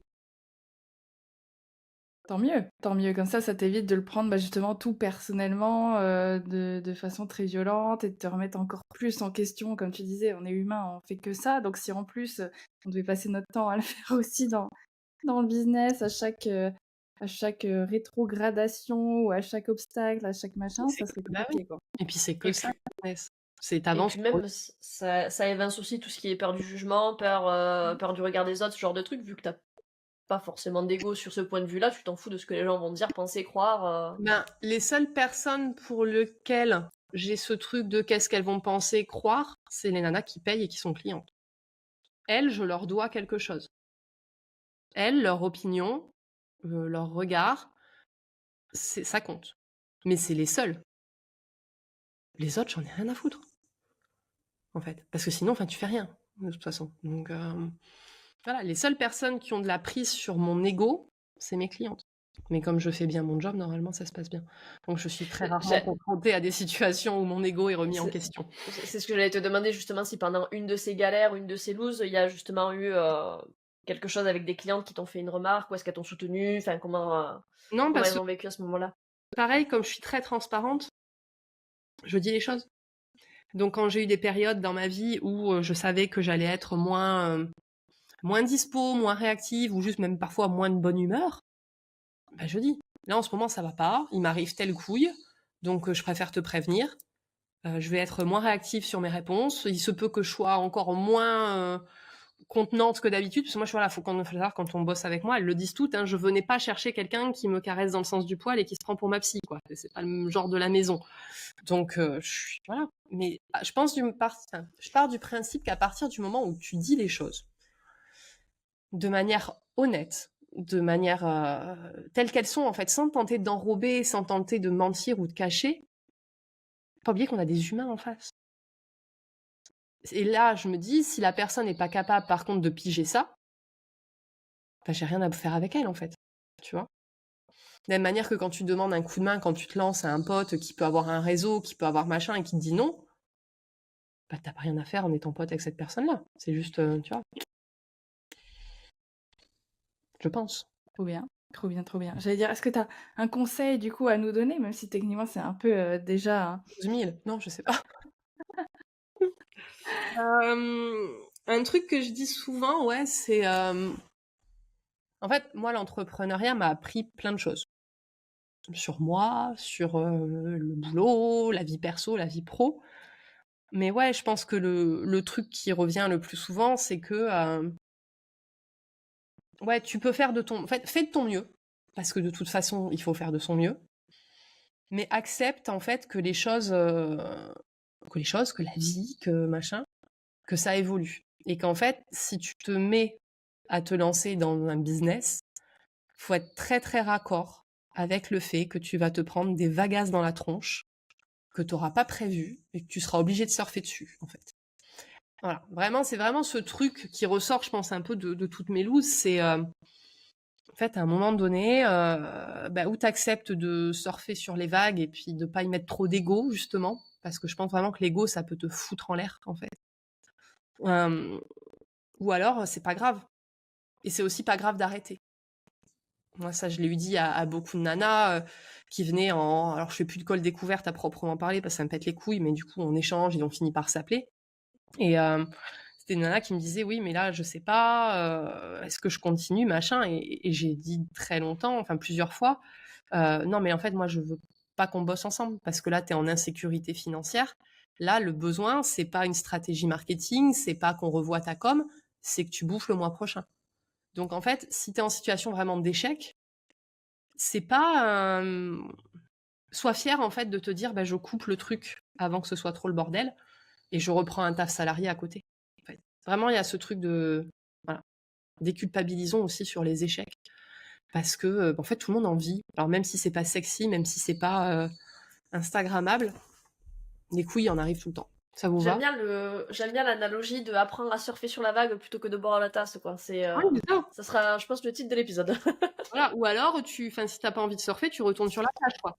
Tant mieux, tant mieux. Comme ça t'évite de le prendre justement tout personnellement, de façon très violente et de te remettre encore plus en question. Comme tu disais, on est humain, on fait que ça. Donc si en plus, on devait passer notre temps à le faire aussi dans le business, à chaque rétrogradation ou à chaque obstacle, à chaque machin, ça serait Bah oui. compliqué, quoi. Et puis c'est que Et ça, puis, le business. C'est et t'avances. puis même, ça évince aussi tout ce qui est peur du jugement, peur du regard des autres, ce genre de trucs, vu que t'as pas forcément d'ego sur ce point de vue-là, tu t'en fous de ce que les gens vont dire, penser, croire. Ben, les seules personnes pour lesquelles j'ai ce truc de qu'est-ce qu'elles vont penser, croire, c'est les nanas qui payent et qui sont clientes. Elles, je leur dois quelque chose. Elles, leur opinion, leur regard, ça compte. Mais c'est les seuls. Les autres, j'en ai rien à foutre. En fait. Parce que sinon, tu fais rien, de toute façon. Donc, voilà, les seules personnes qui ont de la prise sur mon ego, c'est mes clientes. Mais comme je fais bien mon job, normalement, ça se passe bien. Donc, je suis très rarement confrontée à des situations où mon ego est remis en question. C'est ce que j'allais te demander, justement, si pendant une de ces galères, une de ces looses, il y a justement eu quelque chose avec des clientes qui t'ont fait une remarque, ou est-ce qu'elles t'ont soutenu, enfin, comment Non, parce elles que, ont vécu à ce moment-là? pareil, comme je suis très transparente, je dis les choses. Donc, quand j'ai eu des périodes dans ma vie où je savais que j'allais être moins dispo, moins réactive, ou juste même parfois moins de bonne humeur, bah, je dis. Là, en ce moment, ça va pas, il m'arrive telle couille, donc je préfère te prévenir. Je vais être moins réactive sur mes réponses. Il se peut que je sois encore moins contenante que d'habitude, parce que moi, faut savoir, quand on bosse avec moi, elles le disent toutes, hein, je venais pas chercher quelqu'un qui me caresse dans le sens du poil et qui se prend pour ma psy, quoi. C'est pas le genre de la maison. Donc, voilà. Mais je pense je pars du principe qu'à partir du moment où tu dis les choses de manière honnête, de manière telle qu'elles sont, en fait, sans tenter d'enrober, sans tenter de mentir ou de cacher, faut pas oublier qu'on a des humains en face. Et là, je me dis, si la personne n'est pas capable, par contre, de piger ça, j'ai rien à faire avec elle, en fait. Tu vois? De la même manière que quand tu demandes un coup de main, quand tu te lances à un pote qui peut avoir un réseau, qui peut avoir machin, et qui te dit non, t'as pas rien à faire en étant pote avec cette personne-là. C'est juste, tu vois. Je pense. Trop bien, trop bien, trop bien. J'allais dire, est-ce que tu as un conseil du coup à nous donner, même si techniquement c'est un peu déjà... 12 000? Non, je sais pas. Un truc que je dis souvent, ouais, c'est... En fait, moi, l'entrepreneuriat m'a appris plein de choses. Sur moi, sur le boulot, la vie perso, la vie pro. Mais ouais, je pense que le truc qui revient le plus souvent, c'est que ouais, tu peux faire de ton... En fait, fais de ton mieux. Parce que de toute façon, il faut faire de son mieux. Mais accepte, en fait, que les choses... que la vie, que machin, que ça évolue. Et qu'en fait, si tu te mets à te lancer dans un business, faut être très très raccord avec le fait que tu vas te prendre des vagasses dans la tronche que tu n'auras pas prévu et que tu seras obligé de surfer dessus, en fait. Voilà, vraiment, c'est vraiment ce truc qui ressort, je pense, un peu de toutes mes looses, c'est en fait, à un moment donné, où tu acceptes de surfer sur les vagues et puis de pas y mettre trop d'ego, justement, parce que je pense vraiment que l'ego, ça peut te foutre en l'air, en fait. Ou alors, c'est pas grave. Et c'est aussi pas grave d'arrêter. Moi, ça, je l'ai eu dit à beaucoup de nanas qui venaient en... Alors, je fais plus de call découverte à proprement parler parce que ça me pète les couilles, mais du coup, on échange et on finit par s'appeler. Et c'était une nana qui me disait, oui, mais là, je sais pas, est-ce que je continue, machin. Et j'ai dit très longtemps, enfin plusieurs fois, non, mais en fait, moi, je veux pas qu'on bosse ensemble parce que là, tu es en insécurité financière. Là, le besoin, c'est pas une stratégie marketing, c'est pas qu'on revoie ta com, c'est que tu bouffes le mois prochain. Donc, en fait, si tu es en situation vraiment d'échec, c'est pas sois fier en fait de te dire je coupe le truc avant que ce soit trop le bordel et je reprends un taf salarié à côté. En fait. Vraiment, il y a ce truc de voilà, déculpabilisons aussi sur les échecs parce que en fait tout le monde en vit. Alors même si c'est pas sexy, même si c'est pas instagrammable, les couilles en arrivent tout le temps. Ça vous va? J'aime bien l'analogie de apprendre à surfer sur la vague plutôt que de boire à la tasse, quoi. Oui, c'est ça. Ça sera, je pense, le titre de l'épisode. Voilà. Ou alors, si t'as pas envie de surfer, tu retournes sur la plage, quoi.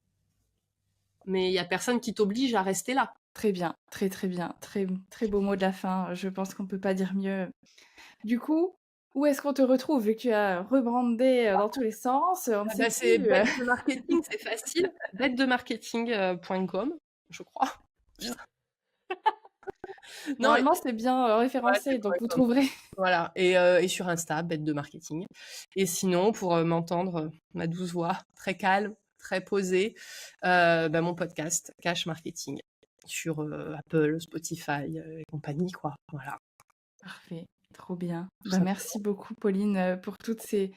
Mais il y a personne qui t'oblige à rester là. Très bien, très très bien. Très, très beau mot de la fin. Je pense qu'on peut pas dire mieux. Du coup, où est-ce qu'on te retrouve vu que tu as rebrandé dans tous les sens? On ne sait C'est plus. bête de marketing, c'est facile. Bêtedemarketing.com, je crois. Non, Normalement, c'est bien référencé, c'est donc vous correct. trouverez. Voilà, et sur Insta, bête de marketing. Et sinon, pour m'entendre, ma douce voix, très calme, très posée, mon podcast, Cash Marketing, sur Apple, Spotify et compagnie, quoi. Voilà. Parfait, trop bien. Ça. Merci beaucoup, Pauline, pour toutes ces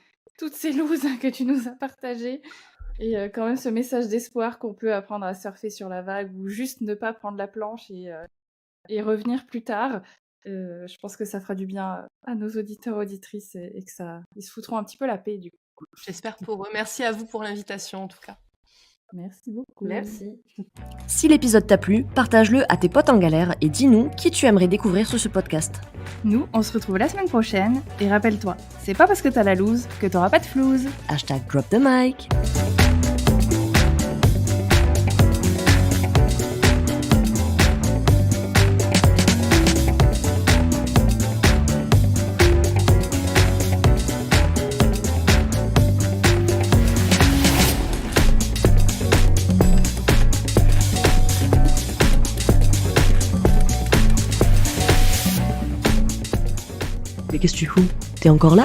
looses que tu nous as partagées. Et quand même ce message d'espoir qu'on peut apprendre à surfer sur la vague ou juste ne pas prendre la planche et revenir plus tard. Je pense que ça fera du bien à nos auditeurs, auditrices et que ils se foutront un petit peu la paix du coup. J'espère pour eux. Merci à vous pour l'invitation, en tout cas. Merci beaucoup. Merci. Si l'épisode t'a plu, partage-le à tes potes en galère et dis-nous qui tu aimerais découvrir sur ce podcast. Nous, on se retrouve la semaine prochaine et rappelle-toi, c'est pas parce que t'as la loose que t'auras pas de flouze. #DropTheMic. Mais qu'est-ce que tu fous? T'es encore là?